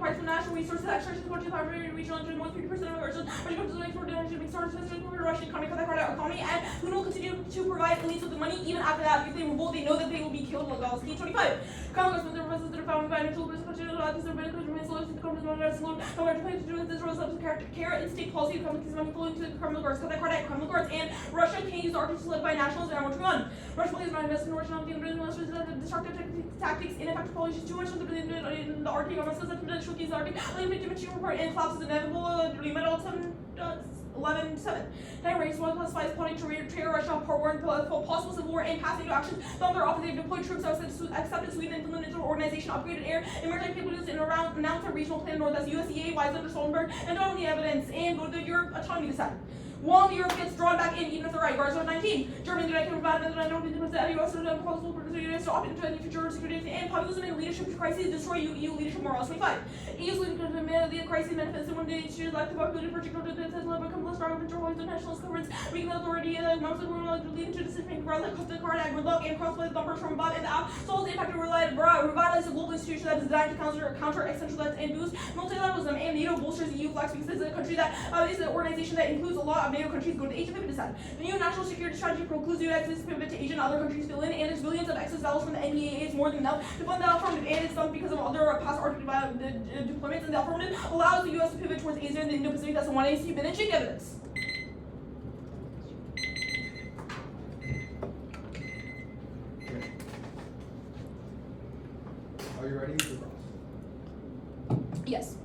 price from national resources, extraction, to primary regional, and more than 50% of Russian. Russian to make stars to Russian economy, cut that credit economy, and Putin will continue to provide elites with the money even after that. If they revolt, they know that they will be killed. Like D25. Congress, when the residents are found financial business, their benefits remain solutions to companies not as low. However, to do with this role of care and state policy, the companies money flowing to the criminal guards, cut that credit criminal guards, and Russia can use arms to solidify nationals and armor. Russia believes not investing in Russian destructive tactics, ineffective policies, too much of the Arctic, or says that potential keys Arctic, limited dimension report, and collapse is inevitable, limit 11-7. Then race one classifies plotting to tear Russia apart, war and possible civil war, and passing into action. Thunder often they've deployed troops accepted Sweden and Finland into the organization, upgraded air and maritime capabilities in around announced a regional plan north as USEA, wise under Stoltenberg, and not only evidence, and go to the Europe autonomy decide. while Europe gets drawn back in, even if they're right. Article 19. Germany, the United Kingdom, I don't think the U.S. proposal to stop into any future security and populism and leadership crises destroy EU leadership morals. 25. EU's the crisis manifests when the issues like the populated particular to become less strong control of the nationalist governments, weaken authority, most of them leading to decision making like the card gridlock and cross-play bumpers from above and out. So the impact of revitalize the global institution that is designed to counter existential threats and boost multilateralism. And NATO bolsters EU flags because it's a country that is an organization that includes a lot of NATO countries go to Asia Pacific decide. The new national security strategy precludes the United States pivot to Asia and other countries fill in, and there's billions of excess dollars from the NEA. It's more than enough to fund the affirmative, and it's done because of other past Arctic deployments, and the affirmative allows the U.S. to pivot towards Asia and the Indo-Pacific. That's the one AC been and check evidence. Are you ready to cross? Yes.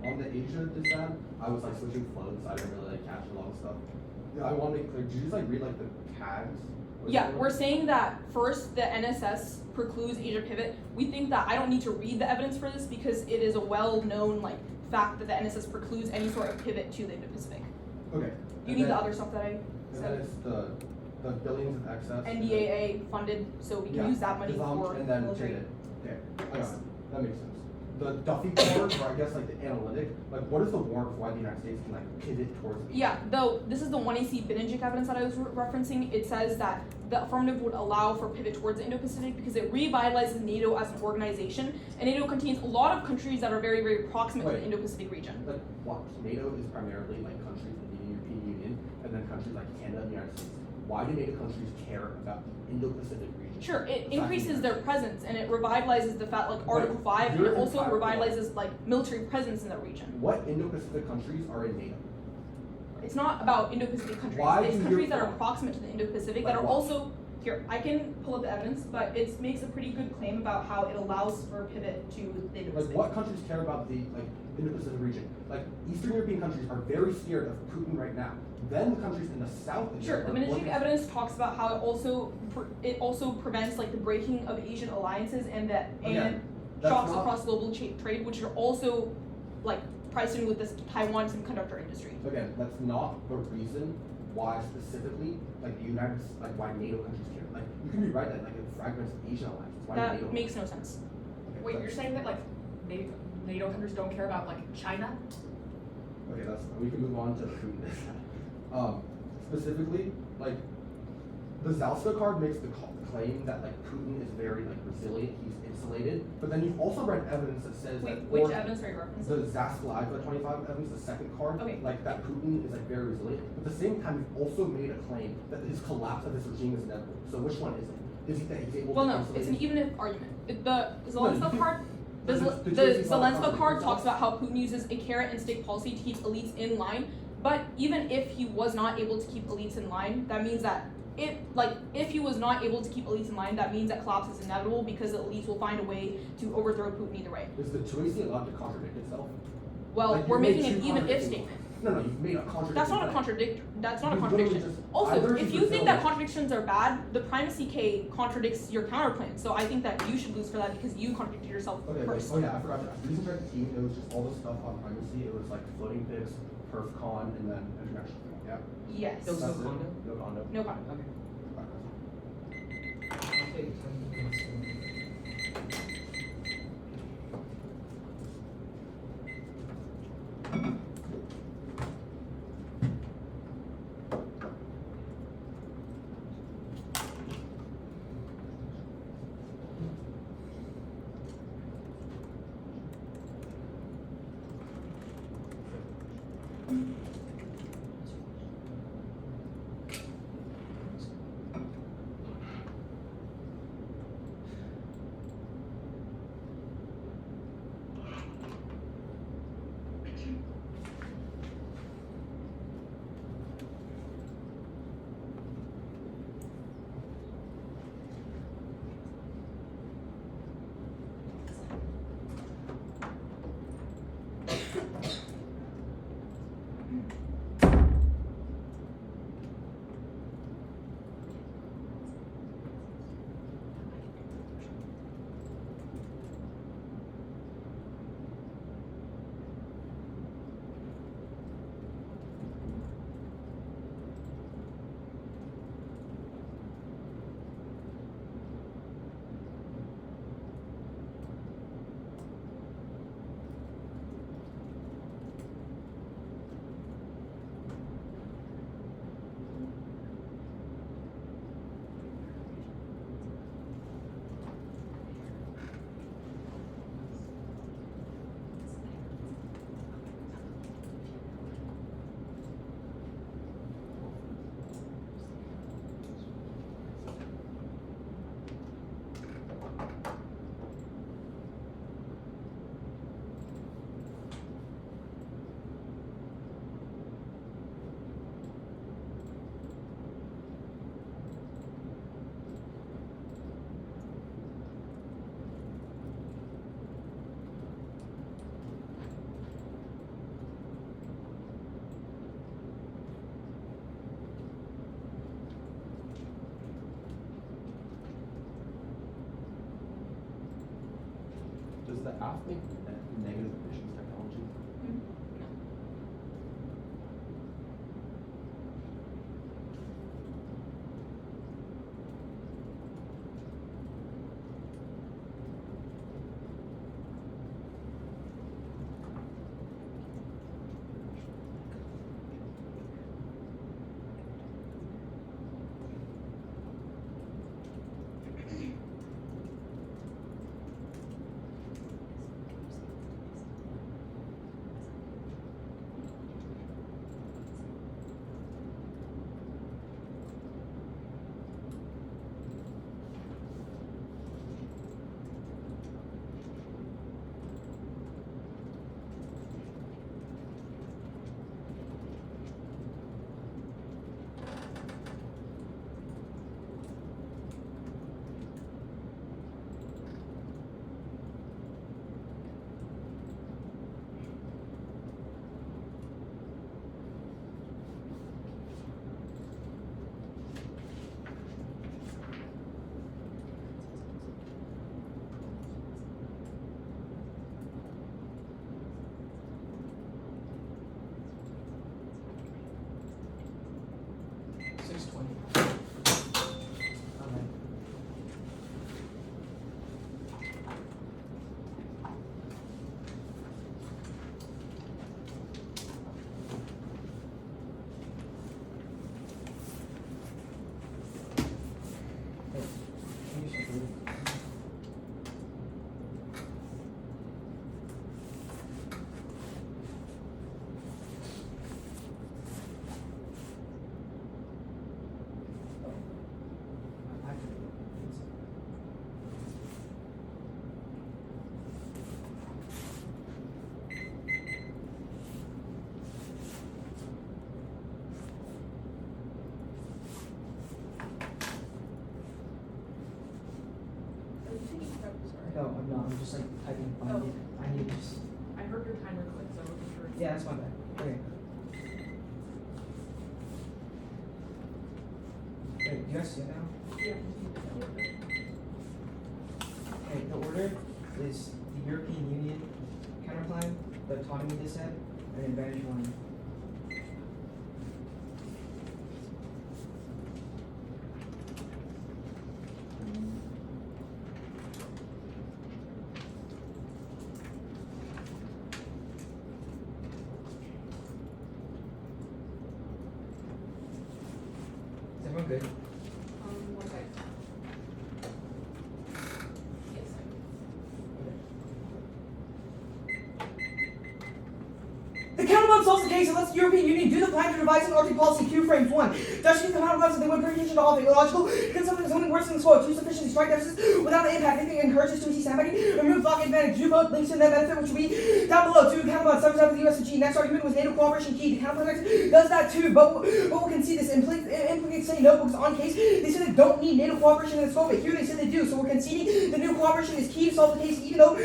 On the Asia dissent, I was like switching flows. I didn't really like catch a lot of stuff. Yeah, I want to make clear. Did you just like read like the tags? Yeah, we're saying that first the NSS precludes Asia pivot. We think that I don't need to read the evidence for this because it is a well-known like fact that the NSS precludes any sort of pivot to the Indo-Pacific. Okay. You need the other stuff that I And then said. it's the billions of excess. NDAA funded, so we can use that money for and then military. take it. Okay, I got it. That makes sense. The Duffy card, or I guess like the analytic, like what is the warrant for why the United States can like pivot towards Asia? Yeah, though this is the 1AC Binanjic evidence that I was referencing. It says that the affirmative would allow for pivot towards the Indo-Pacific because it revitalizes NATO as an organization, and NATO contains a lot of countries that are very, very proximate to the Indo-Pacific region. Like what? NATO is primarily like countries in the European Union, and then countries like Canada and the United States. Why do NATO countries care about the Indo-Pacific region? Sure, it increases their presence and it revitalizes the fact, like Article 5, and it also revitalizes like military presence in that region. What Indo-Pacific countries are in NATO? It's not about Indo-Pacific countries. Why It's do countries you- that are proximate to the Indo-Pacific Like that are what? also here. I can pull up the evidence, but it makes a pretty good claim about how it allows for a pivot to the Like Indo-Pacific. what countries care about the like Indo-Pacific region? Like Eastern European countries are very scared of Putin right now. Then the countries in the south of Sure, Europe the are Minajig evidence talks about how it also prevents like the breaking of Asian alliances and Again, that's shocks not- across global trade, which are also like priced in with this Taiwan semiconductor industry. Again, that's not the reason why specifically like the United like why NATO countries care. Like you can be right that like it fragments Asian alliances. Why That NATO? makes no sense. Okay, Wait, but- you're saying that like NATO countries don't care about like China? Okay, we can move on to Putin. Specifically, like the Zalska card makes the claim that like Putin is very like resilient, he's insulated. But then you've also read evidence that says Wait, that which or evidence are you referencing? the Zasklaiva 25 evidence, the second card, Okay. like that Putin is like very resilient. But at the same time, you've also made a claim that his collapse of his regime is inevitable. So which one is it? Is it that he's able Well, to no, isolate? it's an even if argument. The you Zelenska can- card, the the Jersey Zelenska card card is talks about how Putin uses a carrot and stick policy to keep elites in line. But even if he was not able to keep elites in line, that means that if he was not able to keep elites in line, that means that collapse is inevitable because the elites will find a way to overthrow Putin either way. Is the Tunisia allowed to contradict itself? Well, Like, we're you made making an two even if contradicting- statement. No, you've made a contradiction. That's not a contradiction. That's not a You literally contradiction. just- Also, either if you you think that fulfill- contradictions are bad, the primacy K contradicts your counterclaim. So I think that you should lose for that because you contradicted yourself Okay, wait. first. Oh yeah, I forgot to ask. Recent Track team, it was just all the stuff on primacy. It was like floating picks, PerfCon, and then international. Yeah. Yes. There was no That's it. condo? No condo. No comment. Okay. Okay. I'll take 10 minutes. Does the app make negative emissions technology? No, I'm not. I'm just like typing. Oh. I need to just. I heard your timer click, so I wasn't sure. Yeah, that's my bad. Okay. Wait, do you guys see it now? Yeah. Okay, the order is the European Union counterclaim, the autonomy they said, and advantage one. Is everyone good? One sec. Yes, The counterbalance solves the case and lets the European Union do the plan to devise an Arctic policy. Q frames 1. Dutch use the counterbalance and they would bring attention to all illogical, something worse than the sword. 2. Sufficiency strike deficits without an impact. Anything encourages to see somebody. Remove block advantage. Do both links to that benefit, which will be down below. 2. Counterbalance sums up the US and G. Next argument was NATO cooperation key. The counterbalance does that too, but we can see this implicates saying no because on case they said they don't need NATO cooperation in the scope, but here they said they do. So we're conceding the NATO cooperation is key to solve the case, even though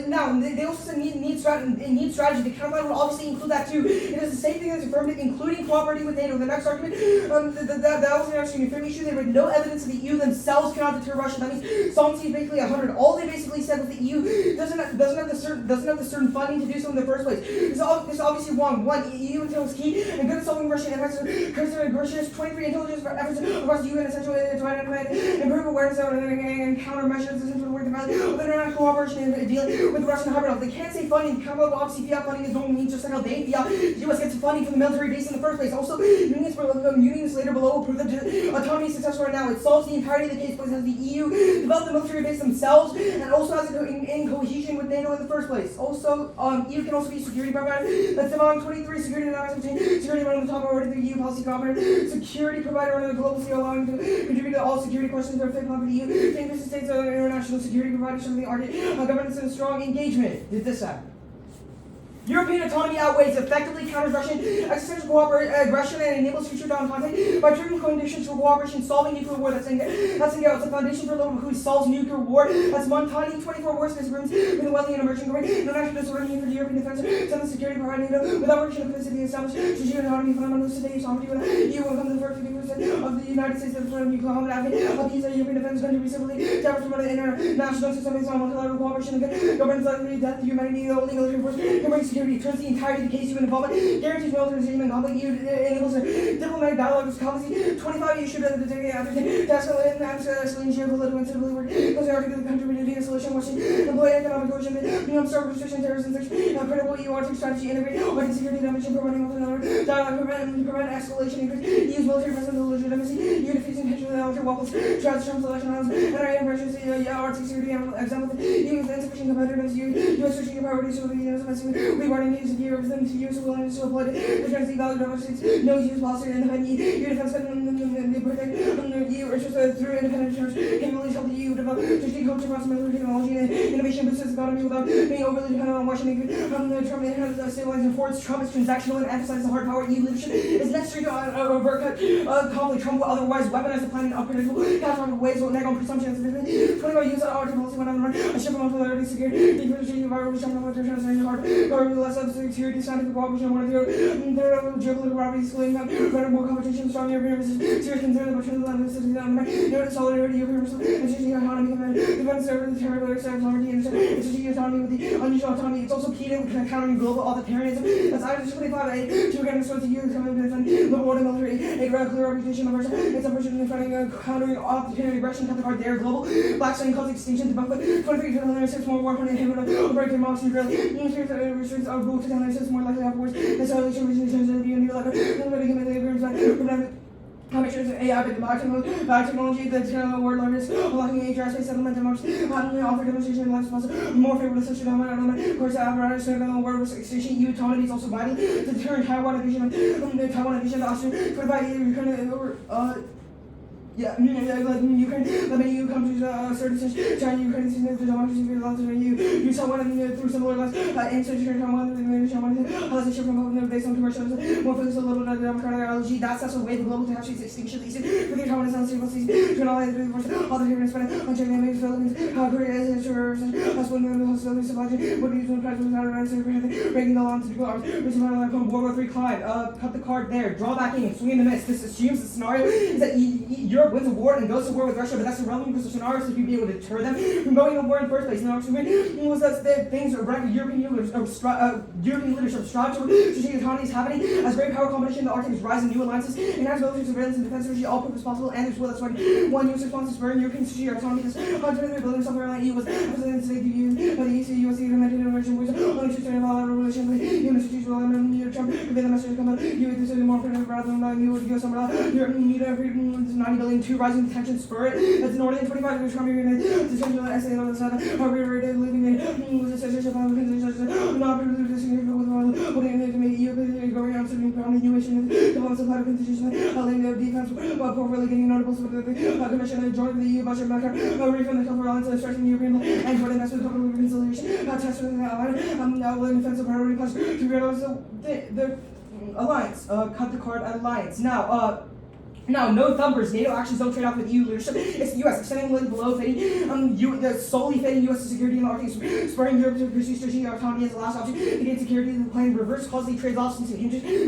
now they also said need strategy. The counterbalance would obviously include that too. It is the same thing as affirmative, including cooperating with NATO. The next argument, that was an actually affirming issue. There was no evidence that the EU themselves cannot deter Russia. That means solvency is basically 100. All they basically said was the EU doesn't have the certain funding to do so in the first place. This is obviously wrong. 1. EU intel is key and good at solving Russian efforts. Considering Russia has 23 intelligence efforts across the EU and essentially to identify and improve awareness of and countermeasures essential to work the value of international cooperation in dealing with the Russian hybrid. They can't say funding. Obviously, fiat funding is no means just like how they fiat. The U.S. gets funding from the military base in the first place. Also, unions later below will prove that autonomy is successful right now. It solves the entirety of the case because the EU developed the military base themselves and also has it in cohesion with NATO in the first place. Also, EU can also be security provider. That's the volume 23, security and security one on the top of the EU policy cooperator, security provider under the global scale allowing to contribute to all security questions that are fit for the EU. Famous states are international security providers from the Arctic governments and strong engagement. Did this happen? European autonomy outweighs, effectively counters Russian existential aggression and enables future down contact by triggering conditions for cooperation, solving nuclear war. That's the foundation for who solves nuclear war. That's Montani, 24 war space agreements with the wealthy and emerging government. No national disorder need for the European defense, some security provided NATO, without Russian capacity established, strategic autonomy, fundamental state, sovereignty, when EU will come to the first 50% of the United States that are nuclear armed advocate of the European defense country recently, to promote the international system based on multilateral cooperation, governance, likely death, humanity, the only military force, can bring security, turns the entirety of the case, human involvement, guarantees militarization and conflict, enables diplomatic dialogue with policy, 25 you should have the day after to escalate geopolitical instability, where the article of the country with a solution, Washington, employ economic coercion, minimum server restriction, terrorism, critical EU arctic strategy, integrate, or security damage, promoting multilateral dialogue, prevent escalation, increase, use military presence, legitimacy, EU defeating potential military weapons, transform selection, NRA emergency, arctic security, example, EU insufficient competitiveness, US strategic priorities, regarding needs of Europe, the US willingness to apply the transient value of states, no use policy, independent EU defense, EU interests through independent terms, capabilities help the EU develop strategic culture, military technology, and innovation boosts its economy without being overly dependent on Washington. Trump has stabilized and forced Trump is transactional and emphasizes the hard power EU leadership is necessary to overcut conflict. Trump will otherwise weaponize the planet in unpredictable, catastrophic ways, will neg on presumptions. 25 use of policy when on a ship of multilaterally secured, the strategic environment, hard, less of security, scientific cooperation, one of the geopolitical properties, more competition, strong European resistance, serious concern about transatlantic solidarity, European and strategic autonomy, defense service, territorial sovereignty, and strategic autonomy with the unusual autonomy. It's also key to countering global authoritarianism. That's Item 25A, to again restore the EU coming to defend the border military, a clear reputation of Russia. It's a person defending countering authoritarian aggression, cut the card there, global, black saying cause extinction, to conflict, 23 to 6 more war, 100 inhibitor, break democracy, restricts our rule to 10 more likely afterwards. That's how they should reach the new level. Nobody can make the agreements, Commissioners AI biotechnology, the world largest, unlocking HRSpace settlement democracy, offer demonstration life possible, more favorable social element, of course, apparatus, world with extinction, EU autonomy is also vital to turn Taiwan division, to Austria, provide yeah, like Ukraine, the many EU countries, certain China, Ukraine, the democracy, you saw one of them through similar lines, institution, Taiwan, policy from based on commercialism, more focused a little bit on the democratic ideology, that's a way the global catastrophe extinction, for the Taiwan is unstable season, turn all the human spread, on China, maybe Philippines, Korea is hostility, supply chain, what do you do, breaking the law to do arms, World War III climb, cut the card there, draw back in, swing in the midst. This assumes the scenario is that Europe wins a war and goes to war with Russia, but that's irrelevant because the scenario is to be able to deter them from going to war in the first place. And the was that things around European leadership strive to strategic autonomy is happening as great power competition, the Arctic is rising, new alliances, enhanced military surveillance and defense strategy, all put responsible and as well. That's why one U.S. response is spurring European strategic autonomy. This continuity building self-reliant EU was president today the EU, but the U.S. united emerging was only strategic relations with human strategic development. Trump convey the message to come out. U.S. is more primitive rather than U.S. umbrella. Europe need every 90 billion. Two rising tension spur it. That's northern 25 degrees from your unit. The central essay on the south. Our reiterated living in was a session of not with putting it to me. You going on to me from the new mission. The ones of higher constitution. Allowing the defense for really getting notables with the commission and joining the EU budget backer. Refund the cover alliance and stretching the European and for the investment company reconciliation. Test for the ally. Now the defensive priority plus to realize the alliance. Cut the card alliance. Now, no thumbers. NATO actions don't trade off with EU leadership. It's the U.S. extending the below fitting, solely fitting U.S. security and Arctic, spurring Europe to pursue strategic autonomy as the last option to gain security in the plan. Reverse causally trades off since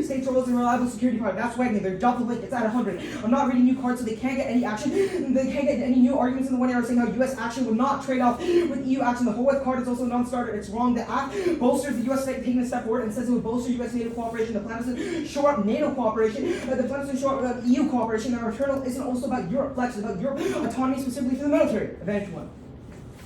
states roles and reliable security power. That's Wagner. They're double link. It's at 100. I'm not reading new cards, so they can't get any action. They can't get any new arguments in the one area saying how U.S. action would not trade off with EU action. The whole card is also a non-starter. It's wrong. The act bolsters the U.S. state taking a step forward and says it would bolster U.S. NATO cooperation. The plan is shore up NATO cooperation. The plan is shore up EU cooperation. Our internal isn't also about Europe flex, it's about Europe autonomy specifically for the military. Advantage 1.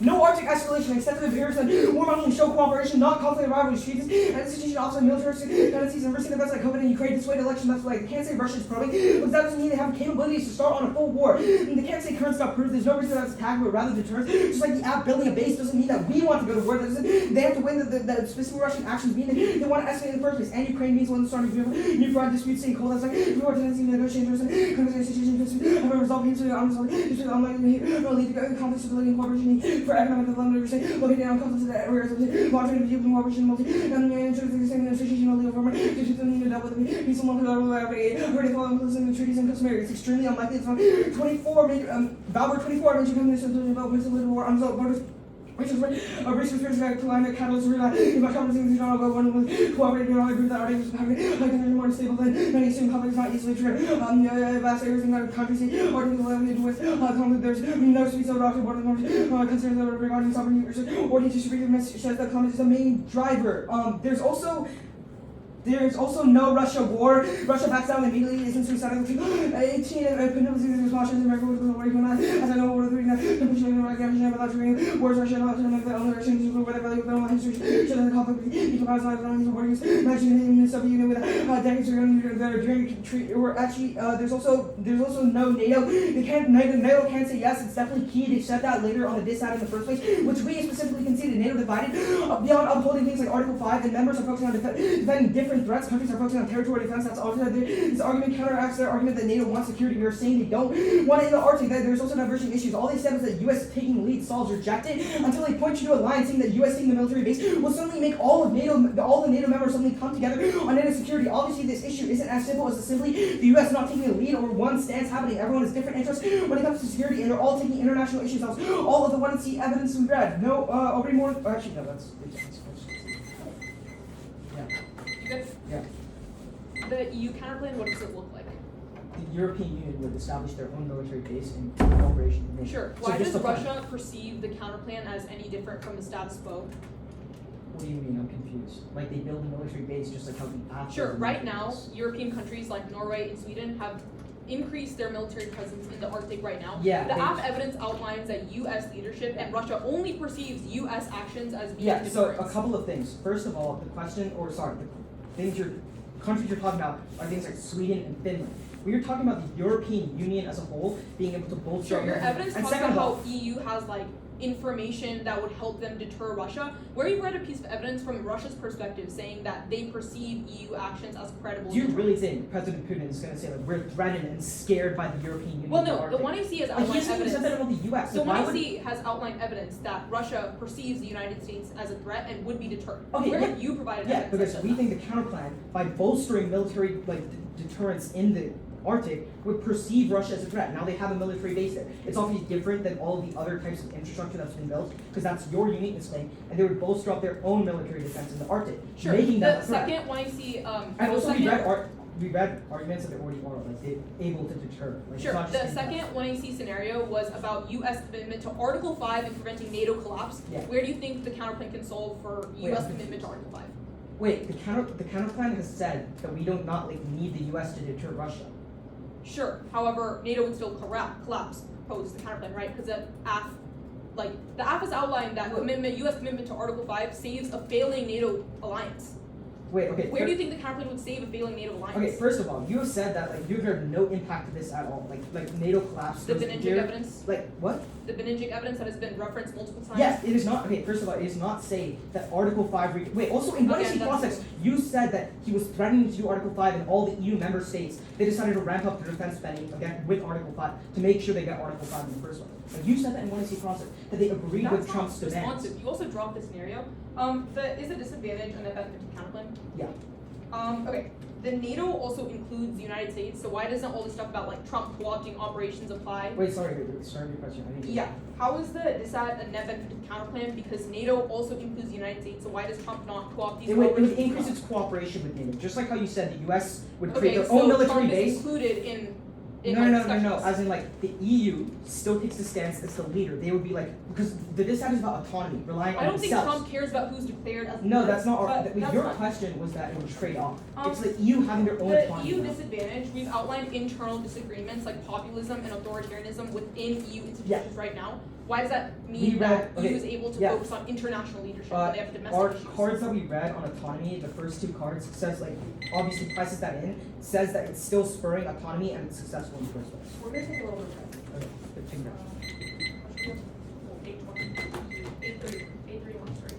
No Arctic escalation, extensive appearance and warmongering show cooperation, not conflict rivalries, treaties, and institution offset military tendencies, and risking events like COVID and Ukraine dissuade election. That's why they can't say Russia's probing, because that doesn't mean they have capabilities to start on a full war. And they can't say current stuff proves there's no reason that's attack, but rather deterrence. Just like the app building a base doesn't mean that we want to go to war. They have to win the specific Russian actions mean they want to escalate in the first place. And Ukraine means one starting new front disputes staying cold. That's like we want tendency to negotiate conversation situation have a resolved peacefully unresolved history unlikely to lead to conflict stability and cooperation for economic development, located on coast of the areas of monitoring the cooperation, multi, and institutional legal format, due to the need to deal with the peaceful multilateral aid, already following the treaties and customary. It's extremely unlikely that 24 major, Valor 24 major companies have developed civil war, unresolved borders. Which is a research climate catalyst in my conversations about one with cooperating on a group that already was having like more stable than many assume conflict is not easily triggered. Vast areas in the country see articles related with conflict. There's no speech of doctor border concerns regarding sovereignty or distribution says that conflict is the main driver. There's also no Russia war. Russia backs down immediately, isn't suicidal. 18 precautions America was working on. As I know, we're doing that. The pushing of recognition about doing wars Russia not to make the only Russians who were the value of film history. Should the conflict be composed on these warnings? Imagine in the Soviet Union with decades during or actually there's also no NATO. NATO can't say yes. It's definitely key. They said that later on the dissat in the first place, which we specifically conceded. NATO divided beyond upholding things like Article 5, and members are focusing on defending different threats. Countries are focusing on territorial defense. That's also this argument counteracts their argument that NATO wants security. You're saying they don't want it in the Arctic. That there's also diversion issues. All they said was that U.S. taking the lead solves rejected until they point you to a line saying that U.S. taking the military base will suddenly make all the NATO members suddenly come together on NATO security. Obviously, this issue isn't as simple as simply the U.S. not taking the lead or one stance happening. Everyone has different interests when it comes to security, and they're all taking international issues. That's all of the one and see evidence we read. No, already more. Actually, no. That's yeah. You guys, Yeah. the EU counterplan, what does it look like? The European Union would establish their own military base in cooperation with NATO. Sure. So Why just does the plan. Russia perceive the counterplan as any different from the status quo? What do you mean? I'm confused. Like they build a military base just like how the Afghans Sure. build a Right military now, base. European countries like Norway and Sweden have increased their military presence in the Arctic right now. Yeah, The they- AF evidence outlines that U.S. leadership and Russia only perceives U.S. actions as being Yeah, so a deterrents. couple of things. First of all, the countries you're talking about are things like Sweden and Finland. We are talking about the European Union as a whole being able to bolster Sure, your evidence and talks second about of all, how EU has like information that would help them deter Russia. Where you read a piece of evidence from Russia's perspective saying that they perceive EU actions as credible. do you deterrents. really think President Putin is going to say like we're threatened and scared by the European Union? Well, in the no. The Arctic? one I see has Like, outlined he's even said that evidence. about the U.S. The Like, one why I would- see has outlined evidence that Russia perceives the United States as a threat and would be deterred. Okay, Where yeah. have you provided Yeah, evidence? because that we says think the counterplan, by bolstering military deterrence in the Arctic, would perceive Russia as a threat. Now they have a military base there. It's obviously different than all the other types of infrastructure that's been built, because that's your uniqueness claim, and they would bolster up their own military defense in the Arctic, Sure. making that The a threat. second one I see, And the also second, we read arguments that they already are like they're able to deter. Like, it's Sure. not just The in- second 1AC scenario was about U.S. commitment to Article 5 and preventing NATO collapse. Yeah. Where do you think the counterplan can solve for Wait, U.S. I'm commitment to Article 5? Wait, the counterplan has said that we don't not like need the U.S. to deter Russia. Sure. However, NATO would still collapse post the counterplan, right? Because the AF has outlined that U.S. commitment to Article 5 saves a failing NATO alliance. Wait, okay. Where do you think the counterplan would save a failing NATO alliance? Okay, first of all, you have said that like you've heard no impact to this at all. Like NATO collapse. The goes Beninging here. evidence? Like what? The Beninging evidence that has been referenced multiple times? Yes, it is not. Okay, first of all, it is not say that Article 5. Wait, also in Okay, one that's- context, you said that he was threatening to do Article 5, and all the EU member states they decided to ramp up their defense spending again with Article 5 to make sure they got Article 5 in the first one. Like you said that in one context that they agreed That's with not Trump's demands. responsive. You also dropped the scenario. Is a disadvantage and a benefit to counterplan? Yeah. Okay. The NATO also includes the United States, so why doesn't all this stuff about like Trump co-opting operations apply? Wait, sorry, start your question. I need to. Yeah. How is the DISAD a net benefit to counterplan? Because NATO also includes the United States, so why does Trump not co-opt these It would operations? increase its cooperation with NATO, just like how you said the U.S. would create Okay, their so own military Trump base. is included in No, like, no. discussions. As in, like, the EU still takes the stance as the leader. They would be like, because the DISAD is about autonomy, relying I on don't think themselves. Trump cares about who's declared as No, leader, that's not our. but that's Your fine. question was that it would trade off. Um, It's the EU having their own The autonomy. EU now. disadvantage, we've outlined internal disagreements like populism and authoritarianism within EU institutions right now. Why does that mean We that read- EU is able to yeah. focus on international leadership when they have domestic Our issues? cards that we read on autonomy, the first two cards, says like obviously presses that in, says that it's still spurring autonomy and it's successful in the first place. We're gonna take a little bit of time. Okay, good to know. 8:20. 8:31, sorry.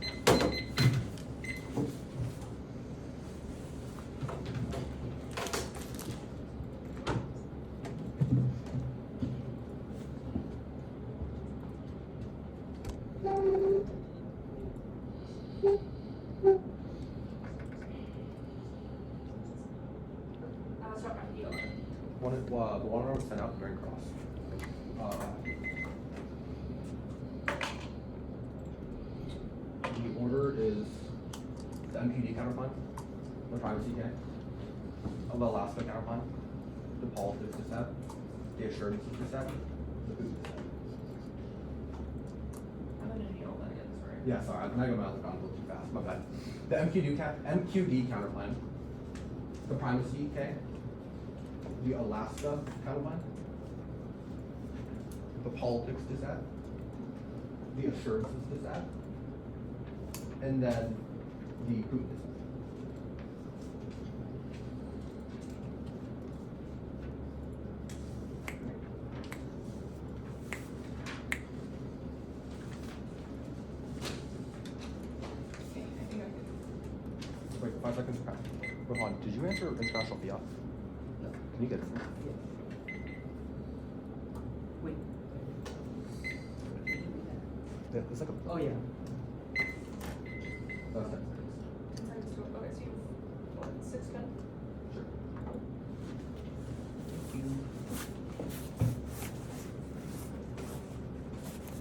Stop at the The one was sent out during cross. The order is the MQD counterplan, the privacy K, of the Alaska counterplan, the politics set, the assurance set, the food set. I'm gonna need all that again, sorry. Yeah, sorry, I go out the ground a little too fast. My bad. The MQD counterplan, the primacy K, the Alaska counterplan, the politics dissat, the assurances dissat, and then the Putin dissat. Okay, I think I can. Wait, 5 seconds. Okay. Rohan, did you answer international fiat? No. Can you get it? Wait. Yeah, it's like a. Oh yeah. That's 10 seconds. Okay, so you what, 6 gun? Sure. Thank you.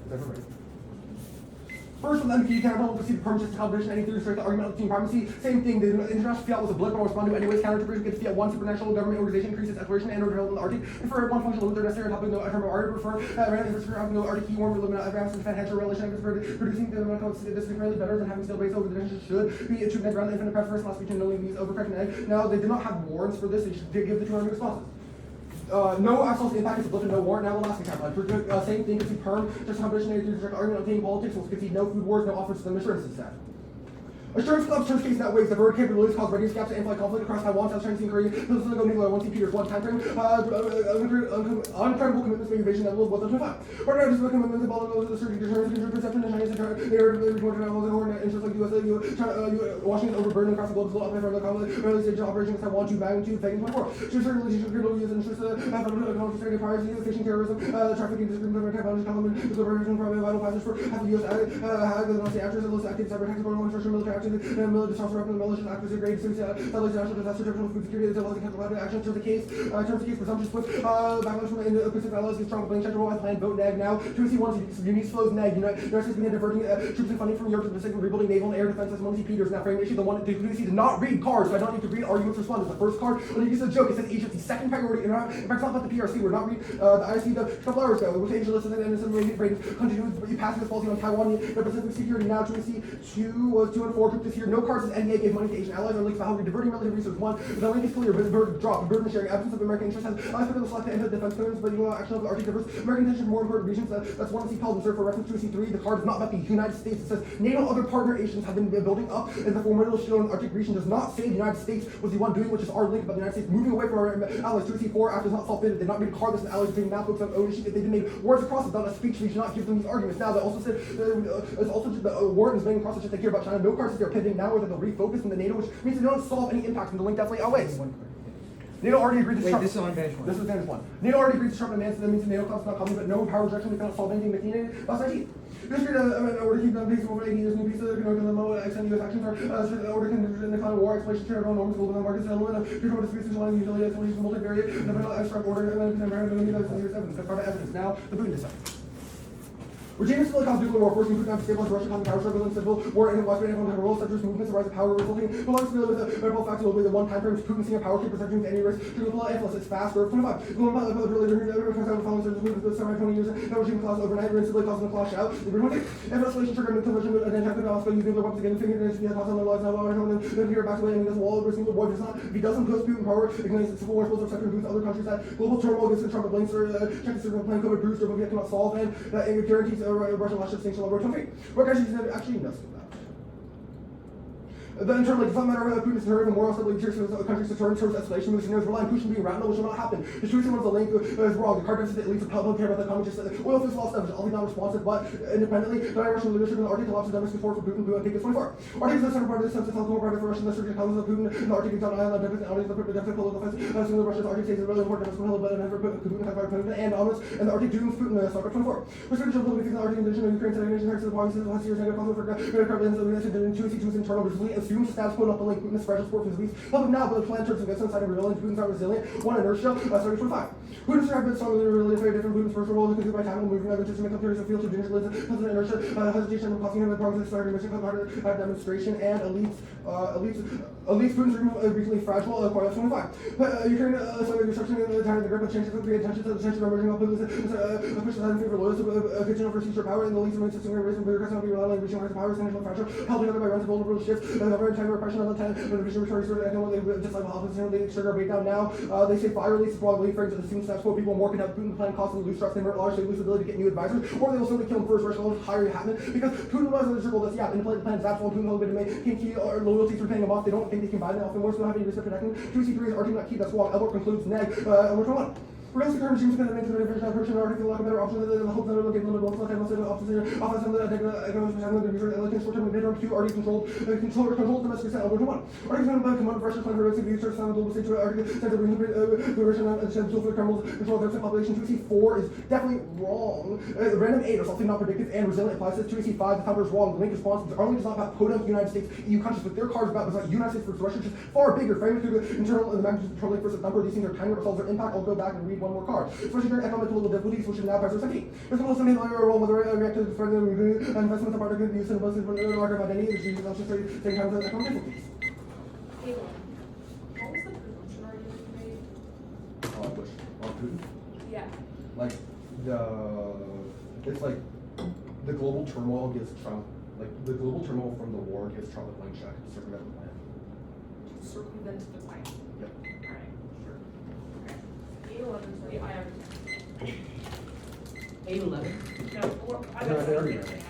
Is everyone ready? First, with MQD counterplan, we'll see the permanent combination, any theory to strike the argument of team primacy. Same thing, the international fiat was a blip, but will respond to anyways. Counter to against fiat 1 supranational government organization increases exploration and or development in the Arctic. Prefer one functional limit necessary on topic no term of Arctic. Prefer random infrastructure of no Arctic key warm limit of advanced defense hedge relation producing the amount of this is really better than having still base over the dimensions should be a true net ground infinite press first last between knowing these overcorrection egg. Now they did not have warrants for this, they should give the 200 responses. No absolute impact is a blip and no warrant. Now Alaska counterplan. Same thing, concede perm, just combination of the argument obtaining politics, will concede no food wars, no offers to the assurances set. Assurance clubs turns case that ways the vertical capabilities cause readiness gaps to amplify conflict across Taiwan, South China Sea, and Korea. This is go nuclear 1 St. Peter's 1 time frame. Uncredible commitments to invasion that will 1.25. Partner just commitments about the surgery determines control perception and Chinese they are reported on interests like USA, Washington overburdened across the globe, slow up from the conflict, early stage operation with Taiwan 2 magnitude, Fagan 24. Should certain relations critical use interests economic piracy, fishing terrorism, trafficking, discriminatory technology, complement, liberation from vital passage for half the US actors, illicit activities, cyber attacks, construction, military military disruption of the malicious actors, grade national disaster, food security, action to the case, presumption split, backlash from the Pacific allies, strong blank check, roll plan, vote neg now. 2C1 unique flows neg. United States began diverting troops and funding from Europe to the Pacific, rebuilding naval and air defense as 1C Peters. Now frame issue, the one 2C did not read cards, so I don't need to read arguments responded. The first card, when you use a joke, it says agency, second priority. In fact, it's not about the PRC, we're not read the ISP a couple hours ago, which Angeles and some continue passing this policy on Taiwan, the Pacific security. Now 2C 2 was 2 and 4 group this year. No cards. NDA gave money to Asian allies or links to how we're diverting military resources. 1, the link is clear, but the burden drop, burden sharing, absence of American interest has last bit of select and defense clearance, but you know, action of the Arctic diverse American intention for more important regions. That's 1C called and served for reference to C3. The card is not about the United States. It says NATO other partner nations have been building up in the formidable shield in the Arctic region. Does not say the United States was the one doing, which is our link, but the United States moving away from our allies. 2C4 after it's not self-fitted, they did not read cardless and allies between map books of ownership. They did make words across it, done a speech. We should not give them these arguments. Now they also said it's also the warrant is making across the shit they care about China. No cards they're pivoting now, whether they'll refocus in the NATO, which means they don't solve any impact, and the link definitely outweighs. NATO already agreed to Wait, this is on bench 1. This is bench 1. NATO already agreed to sharpen the so that means the NATO class is not coming, but no power direction, we cannot solve anything with NATO. Last 19. This year, order to keep the pace over 80 years, new pieces, low extend US actions are order can decline war, exploration, terror, norms, global markets, element, control disputes, one usually exploration, multivariate, the middle extract order, and then evidence. That's part of evidence. Now, the Putin decides. Regime still cause nuclear war, forcing Putin to stabilize Russia, causing power struggle and civil war, and Washburn and role such as movements, the rise of power, resulting prolonged stability with the rebel facts will be the one time frame Putin seeing a power keep protecting any risk to the influence. It's fast or 25. Going about the following surges with the semi 20 years, that regime caused overnight, instantly causing a clash out. The British and escalation triggered a conversion and then have to also use nuclear weapons again, figuring it to cause on the laws now, then here back away and this wall of single war does not. If he doesn't post Putin power, ignites civil war, explosive sector boosts other countries that global turmoil against the Trump blinks or check the circle plan COVID booster, but we cannot solve and it guarantees Russian last ship sanction level 23. What countries actually knows about? The internal, like, it's not a matter of Putin's terror, the moral stability of the country's deterrent towards escalation, with scenarios relying Putin being random, which will not happen. The truth is the link is wrong. The card deficit leads to public care about the economy, just oil fields lost stuff, which is all not responsive, but independently, the Russian leadership and the Arctic collapse of Denmark's support for Putin, Putin, Arctic is 24. Arctic is the center part of the sense of health private for Russian, the surgeon causes of Putin, and the Arctic is on island, the deficit political offense, the Russia's Arctic states is really important, but never Putin, and ominous, and the Arctic dooms Putin, Soccer 24. Restriction of politics in the Arctic invasion of Ukraine, Ukraine, Ukraine, the provinces, last year's negative conflict for carbon, so we have to see internal, which assumes status quo, not the link, Putin's fragile support for his weak. Help him now, but the plan turns against inside of revealing Putin's not resilient. One inertia, starting 25. Putin's have been strongly really very different. Putin's first role is consumed by time and moving other to make up theories of field to ginger lids, hesitant inertia, hesitation, and causing him the problems that started mission, demonstration, and elites Putin's recently fragile, Quarter 25. Ukraine, so the disruption in the time of the grip of changes of the attention to the tension of emerging up, push the in favor of loyalty, kitchen over future power, and the least remains system raising bureaucracy not be reliable, reaching higher power, national fragile, held together by runs of vulnerable shifts, the government time repression of the time, when the vision returns to economic, just like Hoffman's they trigger a breakdown now. They say fire release broadly frames that assume status quo people more can have Putin plan costs and lose trust, they largely lose the ability to get new advisors, or they will simply kill him first, Russia will hire Hatman, because Putin was in the circle that's, yeah, in the plan is absolute, Putin will make key or loyalty through paying them off, they don't think they can buy them off, and worse, they don't have any risk of protecting them. 2C3 is arguing that key, that's wrong. Elbert concludes neg, number 21. Realistic terms, James going to make the division of person article like a better option than the hope that it will get a little bit more office of the economic percent of the user elections short term and midterm 2 already controlled domestic percent over 1. Already found by command pressure plan for the user sound global stage article said the version and potential for criminals control of their population. 2C4 is definitely wrong. Random 8 or something not predictive and resilient applies to 2C5. The founder is wrong. The link response is only not about podunk United States EU countries, but their cards about United States versus Russia, which is far bigger. Framing through the internal and the magnitude controlling versus number, these things are tiny results their impact. I'll go back and read one more card. Especially during economic political difficulties, which should now pass 17. There's also made a role whether react to further investment of particle use and both for the market of identity, which is also taking time to economic difficulties. What was the presumption argument you made? Which on Putin? Yeah. Like it's like the global turmoil gives Trump, like the global turmoil from the war gives Trump a blank check to circumvent the plan. Circumvent the plan. Yep. Alright, sure. Okay. 811, so I have 811. no, or I No, got they already something know. now.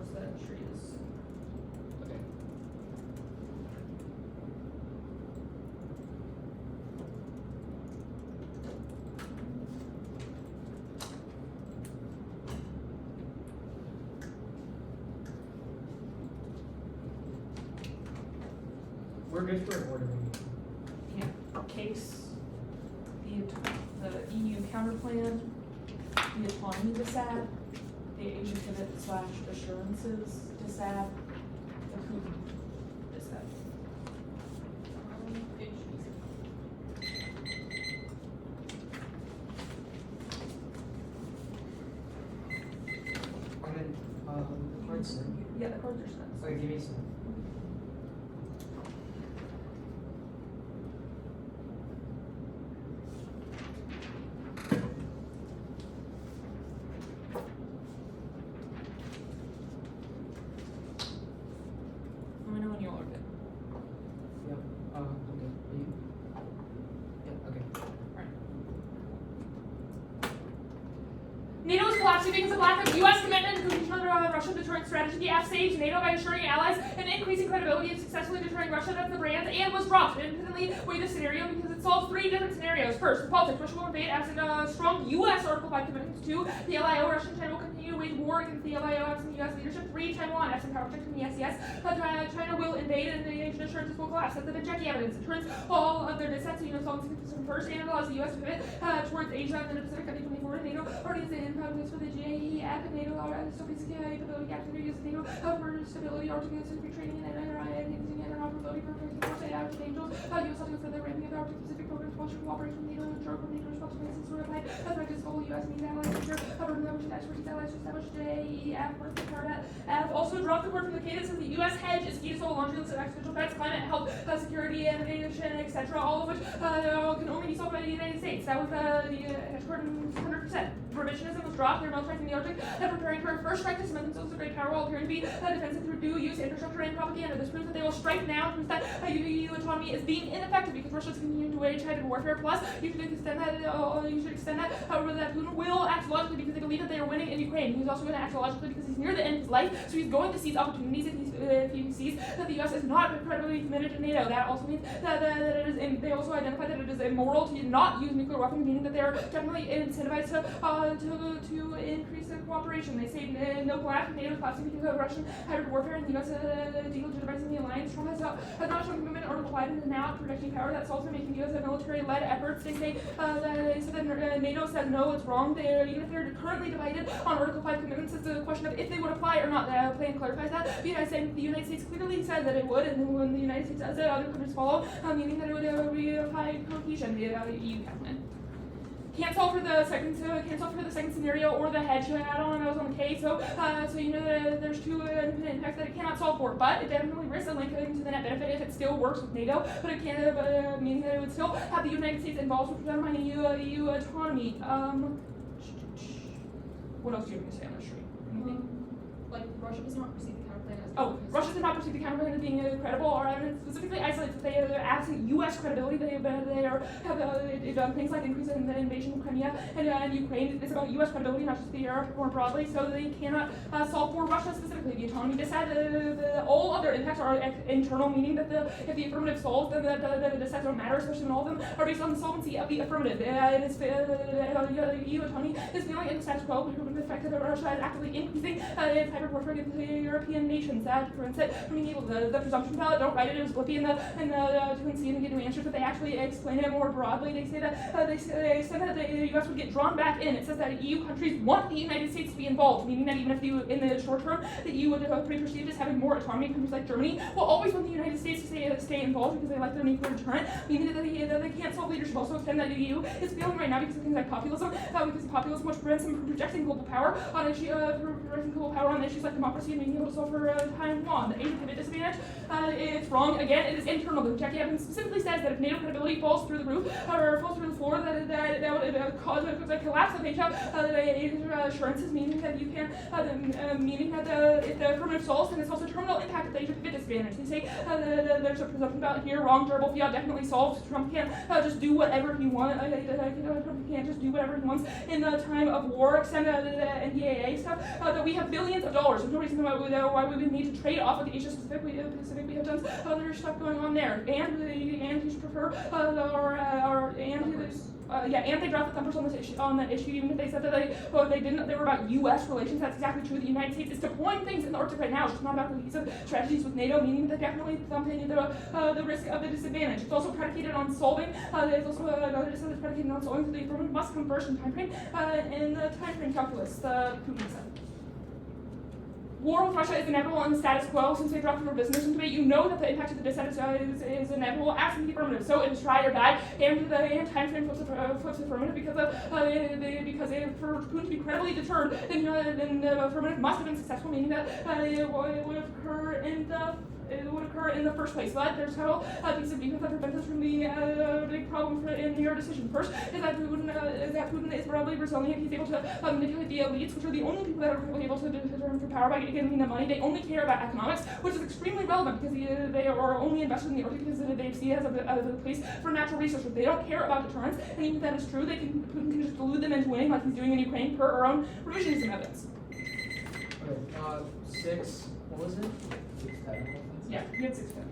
towards the trees. Okay. We're good for an order. Yeah. Case, the EU counterplan, the autonomy dissad, the Asian pivot / assurances dissad, the Putin dissad. And then, the cards then. Yeah, the cards are set. Okay, give me some. Let me know when you all are good. Yep. Okay. Are you? Yep. Okay. NATO is collapsing because of lack of U.S. commitment to completion of the Russian deterrent strategy. The F staged NATO by assuring allies an increasing credibility of successfully deterring Russia. That's the brand, and was dropped. It independently weighed the scenario because it solves three different scenarios. First, the politics. Russia will invade absent strong U.S. Article 5 commitments. 2, the LIO. Russia and China will continue to wage war against the LIO absent U.S. leadership. 3, Taiwan absent power protection from the SES. China will invade and the Asian assurances will collapse. That's the Bencheki evidence. It turns all of their dissets, solving system first, and allows the U.S. to pivot towards Asia and the Pacific. 2024, NATO already is in for the GAE app and NATO still basically capability gaps in use NATO for stability, Arctic Pacific training and interoperability for foresight out of angels. U.S. helping for the ramping of the Arctic Pacific programs, fostering cooperation with NATO and joint NATO responsibilities to apply practice goal U.S. means allies future urban leverage expertise allies to establish GAE app work the card app. Also dropped the word from the cadence of the U.S. hedge is key to solve laundry list of existential threats, climate, health, security, innovation, etc. All of which can only be solved by the United States. That was the hedge card 100%. Revisionism was dropped. They're militarizing the Arctic and preparing for a first strike to cement themselves as a great power while appearing to be defensive through dual use infrastructure and propaganda. This proves that they will strike now. Proves that EU autonomy is being ineffective because Russia is continuing to wage hybrid warfare. Plus, you should extend that. However, that Putin will act logically because they believe that they are winning in Ukraine. He's also going to act logically because he's near the end of his life, so he's going to seize opportunities if he sees that the U.S. is not credibly committed to NATO. That also means that it is. They also identify that it is immoral to not use nuclear weapons, meaning that they are definitely incentivized to increase their cooperation. They say no collapse, NATO collapsing because of Russian hybrid warfare, and the U.S. delegitimizing the alliance. Trump has not shown commitment or replied in the now projecting power. That's also making U.S. military-led efforts. They say that NATO said no, it's wrong. Even if they're currently divided on Article 5 commitments, it's a question of if they would apply or not. The plan clarifies that. The United States clearly said that it would, and then when the United States does it, other countries follow, meaning that it would be a high cohesion. The EU cabinet. Can't solve for the second scenario or the hedge add-on when I was on the K. So you know that there's two independent impacts that it cannot solve for, but it definitely risks a link to the net benefit if it still works with NATO. But it can't, meaning that it would still have the United States involved, which would undermine EU autonomy. What else do you have to say on this street? Anything? Like Russia does not perceive the counterplan as Russia does not perceive the counterplan as being credible, or specifically isolates that they are absent U.S. credibility. They have done things like increase in the invasion of Crimea and Ukraine. It's about U.S. credibility, not just the Europe more broadly. So they cannot solve for Russia specifically. The autonomy dissent, all other impacts are internal, meaning that if the affirmative solves, then the dissents don't matter, especially when all of them are based on the solvency of the affirmative. EU autonomy is feeling in the status quo, proving the fact that Russia is actively increasing its hybrid warfare against the European nations. That prevents it from being able to, the presumption ballot, don't write it as Blippi in the concede and get new answers, but they actually explain it more broadly. They say that they said that the U.S. would get drawn back in. It says that EU countries want the United States to be involved, meaning that even if in the short term the EU would be perceived as having more autonomy, countries like Germany will always want the United States to stay involved because they like their nuclear deterrent, meaning that they can't solve leadership. Also extend that the EU is failing right now because of things like populism, because populism which prevents them from projecting global power on issues like democracy and being able to solve for Taiwan. The Asian pivot disadvantage, it's wrong. Again, it is internal. The Jackie Evans specifically says that if NATO credibility falls through the roof or falls through the floor, that would cause a collapse of Asian assurances, meaning that you can, if the affirmative solves, then it's also terminal impact of the Asian pivot disadvantage. They say there's a presumption about here, wrong, durable fiat definitely solves. Trump can't just do whatever he wants. Trump can't just do whatever he wants in the time of war. Extend the NDAA stuff, that we have billions of dollars. There's no reason why we would need to trade off of the Asia Pacific. We have tons of other stuff going on there. And you should prefer, and they dropped the thumpers on that issue, even if they said that they were about U.S. relations. That's exactly true. The United States is deploying things in the Arctic right now. It's just not about cohesive strategies with NATO, meaning that definitely thumping the risk of the disadvantage. It's also predicated on solving. There's also another decision that's predicated on solving. So the affirmative must come first in time frame. In the time frame calculus, Putin said. War with Russia is inevitable in the status quo. Since they dropped the business debate, you know that the impact of the dissent is inevitable. Absent the affirmative, so it is try or die. And the time frame flips affirmative because for Putin to be credibly deterred, then the affirmative must have been successful, meaning that it would occur in the first place. But there's several pieces of defense that prevent us from being a big problem in your decision. First is that Putin is probably resilient. He's able to manipulate the elites, which are the only people that are really able to determine for power by getting the money. They only care about economics, which is extremely relevant because they are only invested in the Arctic because they see it as a place for natural resources. They don't care about deterrence, and even if that is true, Putin can just delude them into winning like he's doing in Ukraine per our own revisionism evidence. Okay, 6, what was it? 6 technical things? Yeah, he had 6 10.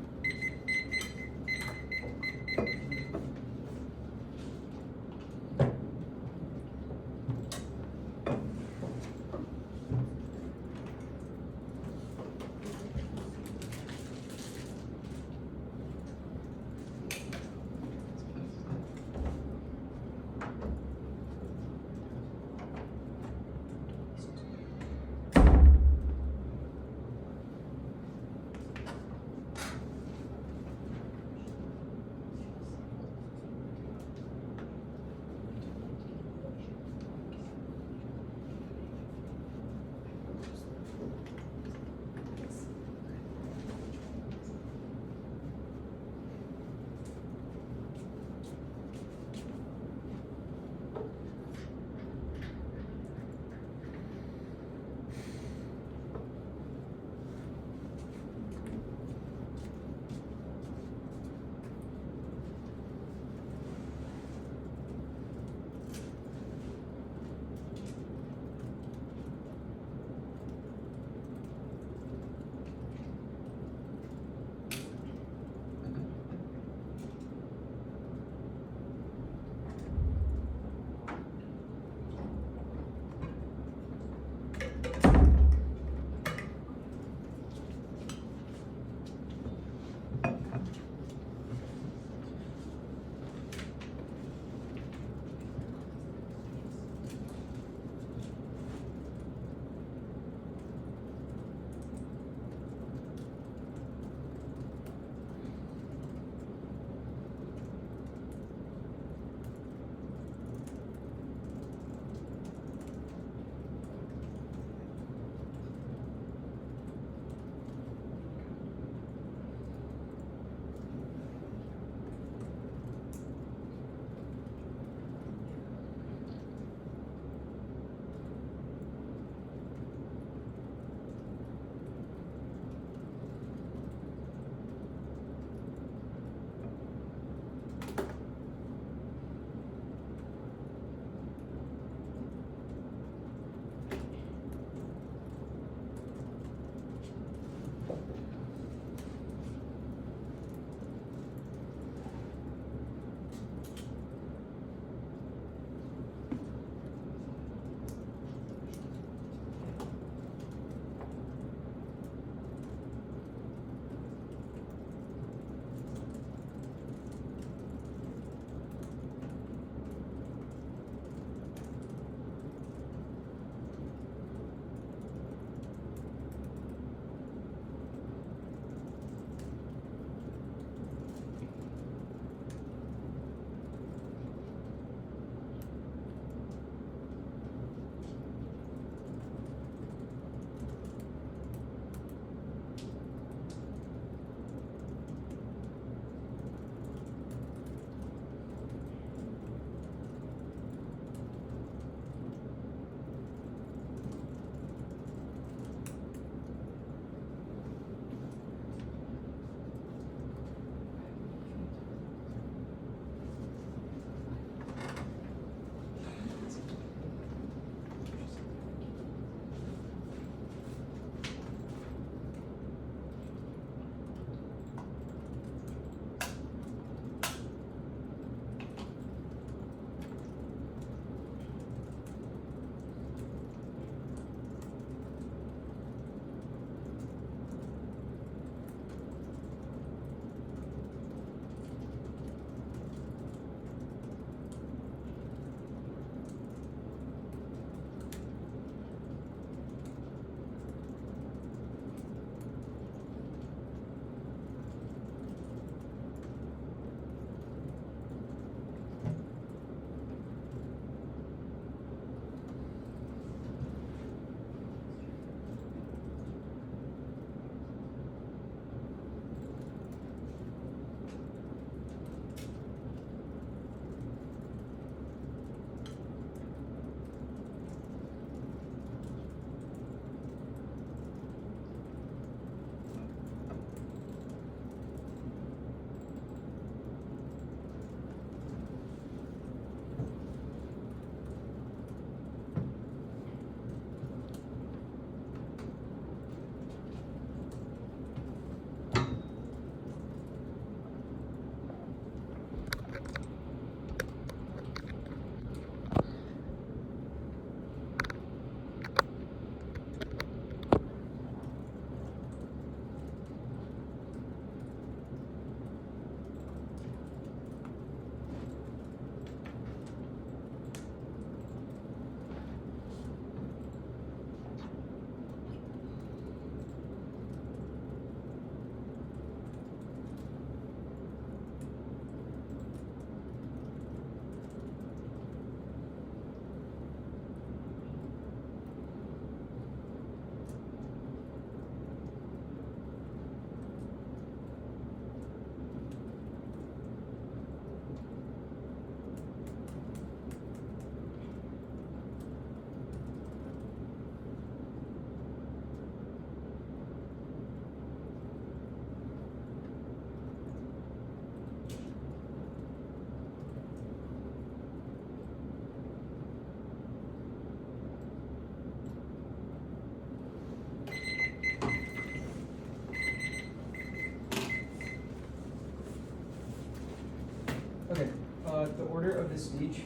this speech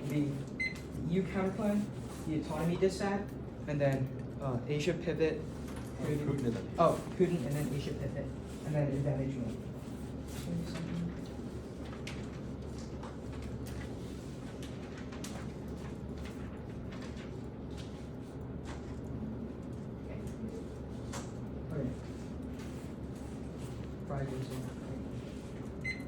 would be the EU counterplan, the autonomy dissat, and then Asia pivot. Putin. Oh, Putin, and then Asia pivot, and then advantage mode. Okay. Friday,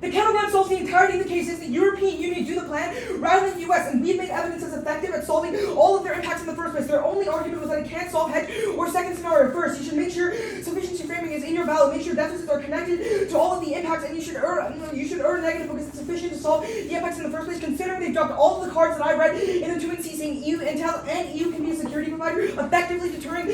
The counterplan solves the entirety of the case is the European Union do the plan rather than the US, and we've made evidence as effective at solving all of their impacts in the first place. Their only argument was that it can't solve hedge or second scenario. First, you should make sure sufficiency framing is in your ballot. Make sure deficits are connected to all of the impacts, and you should earn negative because it's sufficient to solve the impacts in the first place. Considering they've dropped all of the cards that I read in the 2C saying EU intel and EU can be a security provider, effectively deterring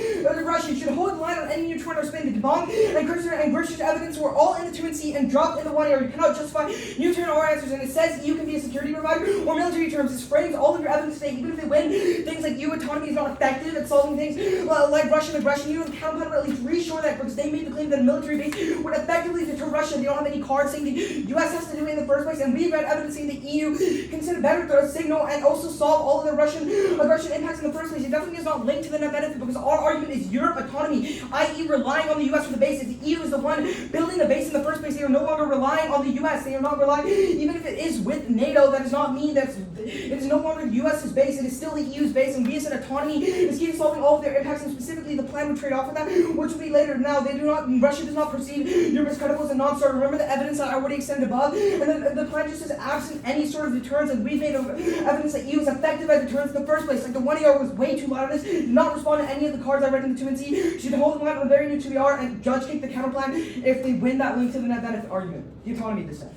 Russia. You should hold the line on any neutron or spin. The bomb and Gersh's evidence were all in the 2C and dropped in the 1A. You cannot justify neutron or answers, and it says EU can be a security provider or military terms. This frames all of your evidence today. Even if they win, things like EU autonomy is not effective at solving things like Russian aggression. You and the counterplan would at least reassure that because they made the claim that a military base would effectively deter Russia. They don't have any cards saying the US has to do it in the first place, and we read evidence saying the EU can send a better signal and also solve all of the Russian aggression impacts in the first place. It definitely is not linked to the net benefit because our argument is Europe autonomy, i.e. relying on the US for the base. If the EU is the one building the base in the first place, they are no longer relying on the US. They are not relying, even if it is with NATO, that does not mean that it is no longer the US's base, it is still the EU's base, and we as an autonomy is key to solving all of their impacts, and specifically the plan would trade off with that, which will be later. Now, Russia does not perceive Europe as credible as a non-starter. Remember the evidence that I already extended above, and then the plan just is absent any sort of deterrence, and we've made evidence that EU is effective at deterrence in the first place. Like the 1AR was way too loud on this, did not respond to any of the cards I read in the 2C. Should hold the line on the very new 2BR and judge kick the counterplan if they win that link to the net benefit argument. The autonomy dissent.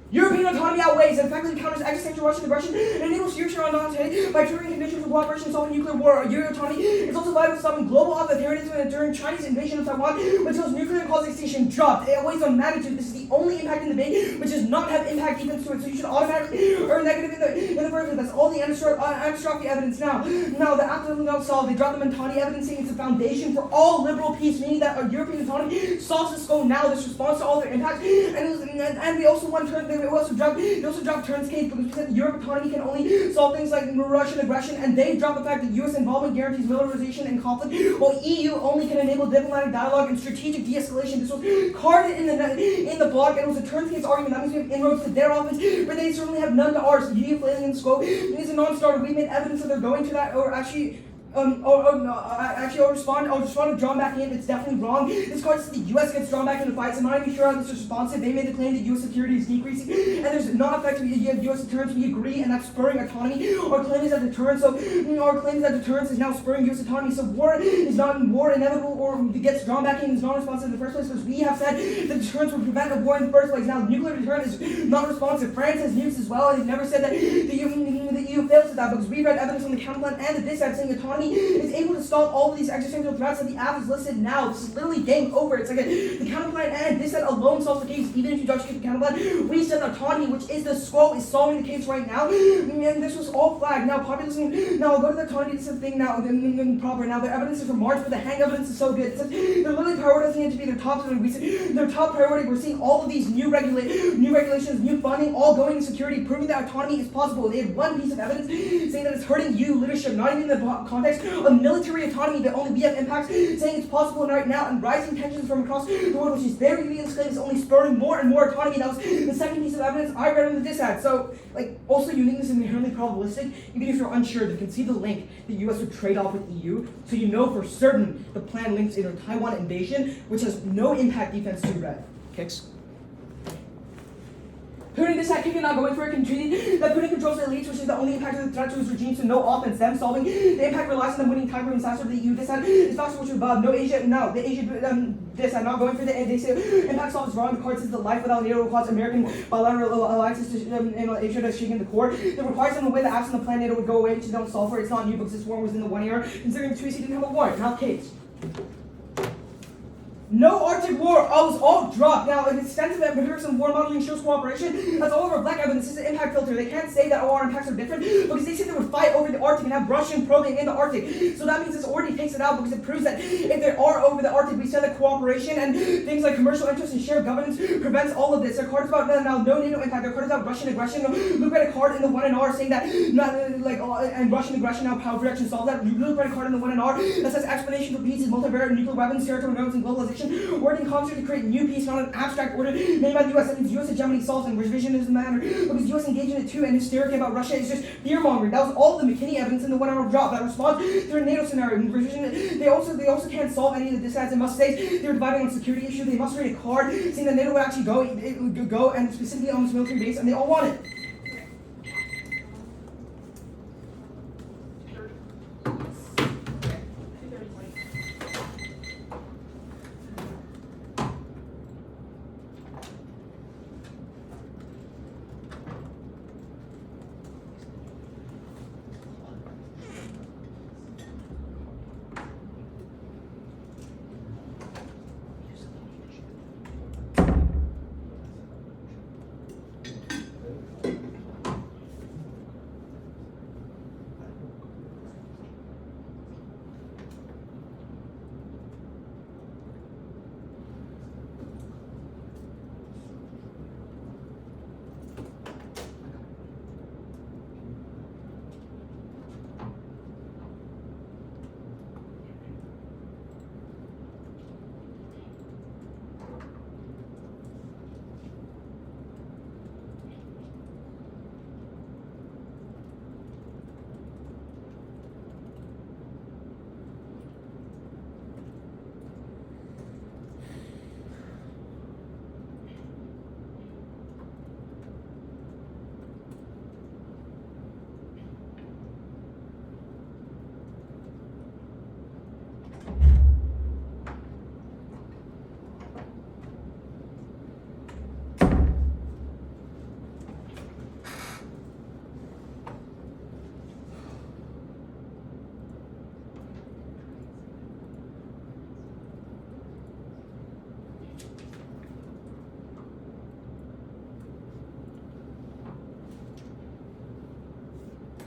European autonomy outweighs and effectively counters existential Russian aggression and enables future non-autonomy by triggering conditions for cooperation and solving nuclear war. Euro autonomy is also vital to stopping global authoritarianism during Chinese invasion of Taiwan, which was nuclear causation dropped. It weighs on magnitude. This is the only impact in the debate which does not have impact defense to it, so you should automatically earn negative in the first place. That's all the catastrophic evidence now. Now, the absolutely not solved. They dropped the Mentani evidence saying it's a foundation for all liberal peace, meaning that a European autonomy solves the scope now. This responds to all their impacts, and we also want to. They also dropped turns case because we said Europe autonomy can only solve things like Russian aggression, and they dropped the fact that U.S. involvement guarantees militarization and conflict, while EU only can enable diplomatic dialogue and strategic de-escalation. This was carded in the block, and it was a turns case argument. That means we have inroads to their offense, but they certainly have none to ours. EU flailing in scope is a non-starter. We made evidence that they're going to that, or actually. I'll respond to John back in. It's definitely wrong. This card says the U.S. gets drawn back into the fight, so I'm not even sure how this is responsive. They made the claim that U.S. security is decreasing, and there's not effective U.S. deterrence. We agree, and that's spurring autonomy. Our claim is that deterrence, is now spurring U.S. autonomy. So war inevitable, or gets drawn back in is not responsive in the first place, because we have said that deterrence would prevent a war in the first place. Now, nuclear deterrence is not responsive. France has nukes as well, and they've never said that the EU fails at that, because we read evidence on the counterplan and the dissent saying autonomy is able to stop all of these existential threats that the app is listed now. This is literally game over. It's like the counterplan and dissent alone solves the case. Even if you judge the counterplan, we said autonomy, which is the squad, is solving the case right now. And this was all flagged. Now, populism. Now, I'll go to the autonomy dissent thing now. Then proper. Now, their evidence is from March, but the hang evidence is so good. It says they're literally prioritizing it to be their top. We said their top priority. We're seeing all of these new regulations, new funding, all going to security, proving that autonomy is possible. They had one piece of evidence saying that it's hurting you, leadership, not even in the context of military autonomy, that only we have impacts, saying it's possible right now, and rising tensions from across the world, which is very unique, claim is only spurring more and more autonomy. That was the second piece of evidence I read in the dissent. So, also uniqueness is inherently probabilistic. Even if you're unsure, you can see the link the U.S. would trade off with EU, so you know for certain the plan links either Taiwan invasion, which has no impact defense to red. Kicks. Putin dissent kicking not going for it, conceding that Putin controls the elites, which is the only impact of the threat to his regime, so no offense. Them solving the impact relies on them winning time and faster. The EU dissent is faster, which is above. The Asia dissent not going for the they say impact solve is wrong. The card says the life without NATO requires American bilateral alliances to Asia to shaking the core. It requires them to win the absence of the plan NATO would go away, which they don't solve for. It's not new because this war was in the 1 year, considering the 2C didn't have a war. Now case. No Arctic war. Oh, it's all dropped. Now, an extensive empirical war modeling shows cooperation. That's all over black evidence. This is an impact filter. They can't say that our impacts are different because they said they would fight over the Arctic and have Russian probing in the Arctic. So that means this already takes it out because it proves that if they are over the Arctic, we said that cooperation and things like commercial interest and shared governance prevents all of this. Their card is about now no NATO impact. Their card is about Russian aggression. Look at a card in the 1 and R saying that and Russian aggression now power reaction solves that. Look at a card in the 1 and R that says explanation for peace is multivariate nuclear weapons, territorial nodes, and globalization. Work in concert to create new peace, not an abstract order made by the US. That means US hegemony solves and revisionism matter. Because US engaged in it too and hysteria about Russia is just fear mongering. That was all the McKinney evidence in the 1 hour drop that responds to a NATO scenario. Revision. They also can't solve any of the disguise. It must say they're dividing on security issue. They must read a card saying that NATO would actually go and specifically on this military base, and they all want it.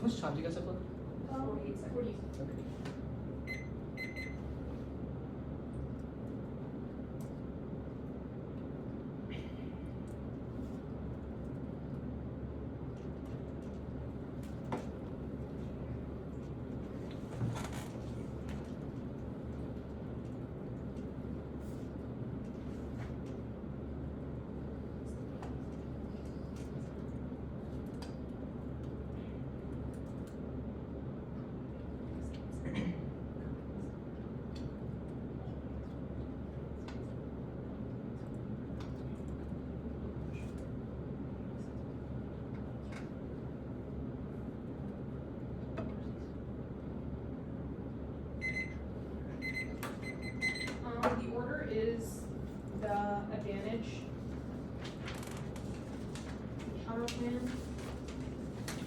How much time do you guys have left? 48 seconds. The order is the advantage, counter plan,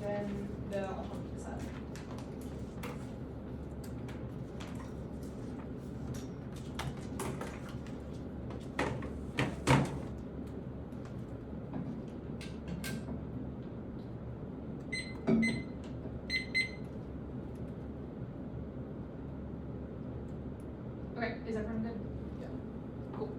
then the alternative set. Okay, is everyone good? Cool.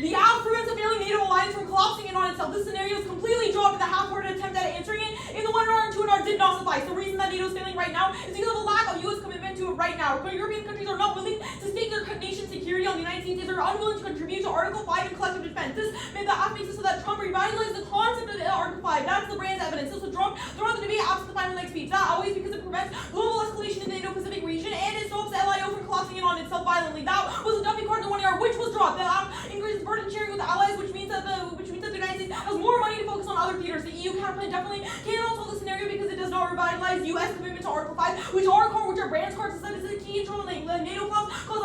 The Alps prevents a failing NATO alliance from collapsing in on itself. This scenario is completely dropped in the half-hearted attempt at answering it. In the 1 hour and 2 hour did not suffice. The reason that NATO is failing right now is because of the lack of U.S. commitment to it right now. European countries are not willing to stake their nation's security on the United States. They are unwilling to contribute to Article 5 and collective defense. This made the AF makes it so that Trump revitalized the concept of Article 5. That's the brand's evidence. This was dropped throughout the debate after the final leg speech. That always because it prevents global escalation in the Indo-Pacific region and it stops the LIO from collapsing in on itself violently. That was a dumping card in the 1 hour, which was dropped. The AF increases burden sharing with the allies, which means that the United States has more money to focus on other theaters. The EU counterplan definitely cannot solve the scenario because it does not revitalize U.S. commitment to Article 5, which are branch cards that is a key internal link. The NATO collapse causes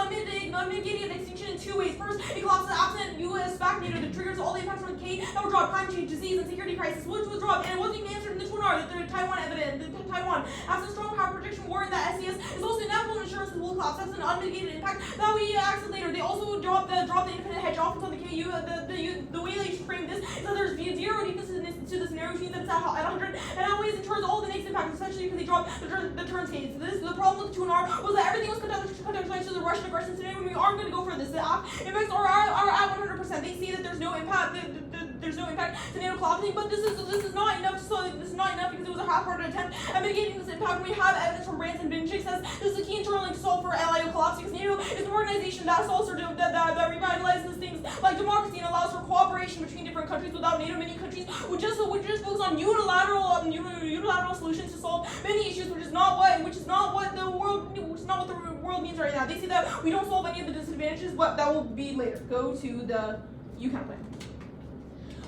unmitigated extinction in 2 ways. First, it collapses the absent U.S. back NATO that triggers all the impacts from the K that were dropped: climate change, disease, and security crisis, which was dropped, and it wasn't even answered in the 2R. The Taiwan evidence, the Taiwan absent strong power projection war in the SES is also inevitable insurance will collapse. That's an unmitigated impact that we access later. They also drop the independent hedge off until the KU. The way that you should frame this is that there's zero deepness to the scenario, which means that it's at 100 and outweighs and turns all the negative impacts, especially because they drop the turns case. The problem with the 2R was that everything was contextualized to the Russian aggression scenario, and we aren't going to go for this. The impacts are at 100%. They see that there's no impact. There's no impact to NATO collapsing, but this is not enough. So this is not enough because it was a half-hearted attempt at mitigating this impact. We have evidence from Branson Binchik says this is a key internal link to solve for LIO collapsing. Because NATO is an organization that that revitalizes things like democracy and allows for cooperation between different countries. Without NATO, many countries would just focus on unilateral solutions to solve many issues, which is not what the world needs right now. They see that we don't solve any of the disadvantages, but that will be later. Go to the UCAN plan.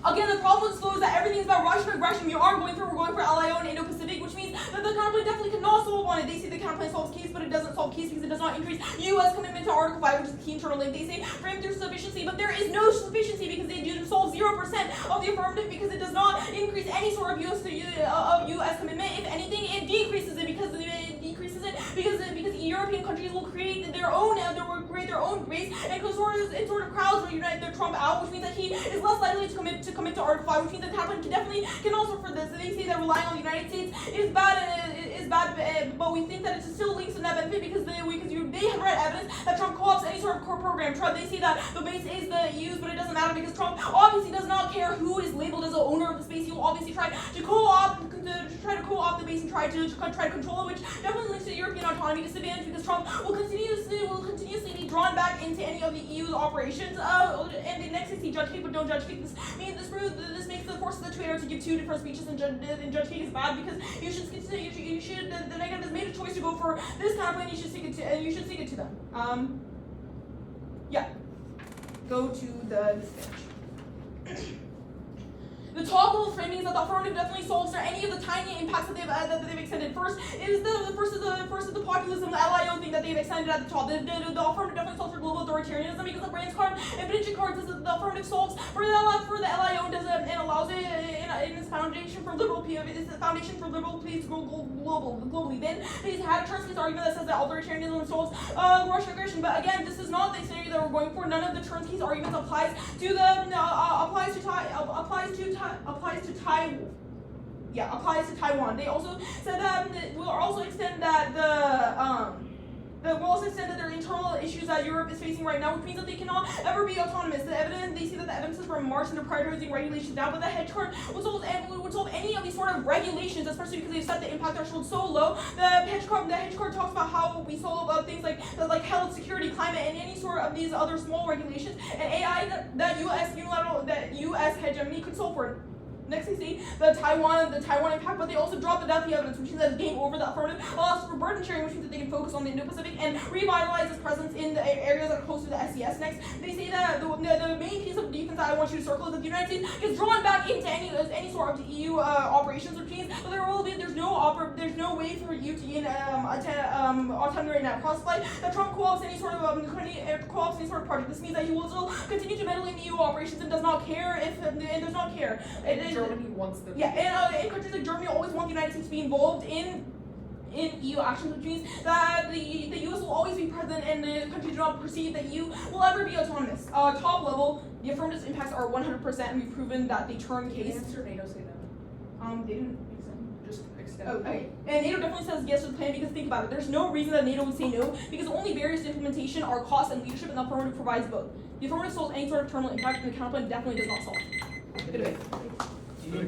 Again, the problem with slow is that everything is about Russian aggression. We're going for LIO and Indo-Pacific, which means that the counterplan definitely cannot solve on it. They say the counterplan solves case, but it doesn't solve case because it does not increase U.S. commitment to Article 5, which is the key internal link. They say frame through sufficiency, but there is no sufficiency because they do solve 0% of the affirmative because it does not increase any sort of U.S. commitment. If anything, it decreases it because European countries will create their own base and sort of crowds will unite their Trump out, which means that he is less likely to commit to Article 5, which means that Kaplan can also for this. And they say that relying on the United States is bad, but we think that it still links to net benefit because they have read evidence that Trump co-ops any sort of core program. Trump, they say that the base is the EU's, but it doesn't matter because Trump obviously does not care who is labeled as the owner of the space. He will obviously try to co-opt the base and try to control it, which definitely links to European autonomy disadvantage because Trump will continuously be drawn back into any of the EU's operations. And the next is see Judge Cake, but don't Judge Cake. This makes the forces of the Twitter to give two different speeches, and Judge Cake is bad because the negative has made a choice to go for this counterplan. You should stick it to them. Yeah. Go to the dispatch. The top level framing is that the affirmative definitely solves for any of the tiny impacts that they've extended. First is the populism, the LIO thing that they've extended at the top. The affirmative definitely solves for global authoritarianism because the Branch card and Binchik card says that the affirmative solves for the LIO and allows it in its foundation for liberal peace. It's the foundation for liberal peace globally. Then they had a Turnsky's argument that says that authoritarianism solves Russian aggression. But again, this is not the scenario that we're going for. None of the Turnsky's arguments applies to Taiwan. They also said that we'll also extend that their internal issues that Europe is facing right now, which means that they cannot ever be autonomous. They see that the evidence is from March and they're prioritizing regulations now, but the hedge card would solve any of these sort of regulations, especially because they've set the impact threshold so low. The hedge card talks about how we solve things like health, security, climate, and any sort of these other small regulations, and AI that U.S. hegemony could solve for it. Next, they see the Taiwan impact, but they also drop the Delphi evidence, which means that it's game over the affirmative. Allows for burden sharing, which means that they can focus on the Indo-Pacific and revitalize its presence in the areas that are close to the SES. Next, they say that the main piece of defense that I want you to circle is that the United States gets drawn back into any sort of EU operations, which means that there's no way for you to gain autonomy right now. Cross-flight, that Trump co-ops any sort of project. This means that he will still continue to meddle in EU operations and does not care Germany wants them. Yeah, and countries like Germany always want the United States to be involved in EU actions, which means that the U.S. will always be present and the countries do not perceive that EU will ever be autonomous. Top level, the affirmative impacts are 100%, and we've proven that they turn case. Did answer NATO say that? They didn't extend. Just extend. Oh, okay. And NATO definitely says yes to the plan because think about it. There's no reason that NATO would say no because the only barriers to implementation are cost and leadership, and the affirmative provides both. The affirmative solves any sort of terminal impact, and the counterplan definitely does not solve. Good debate. Yeah.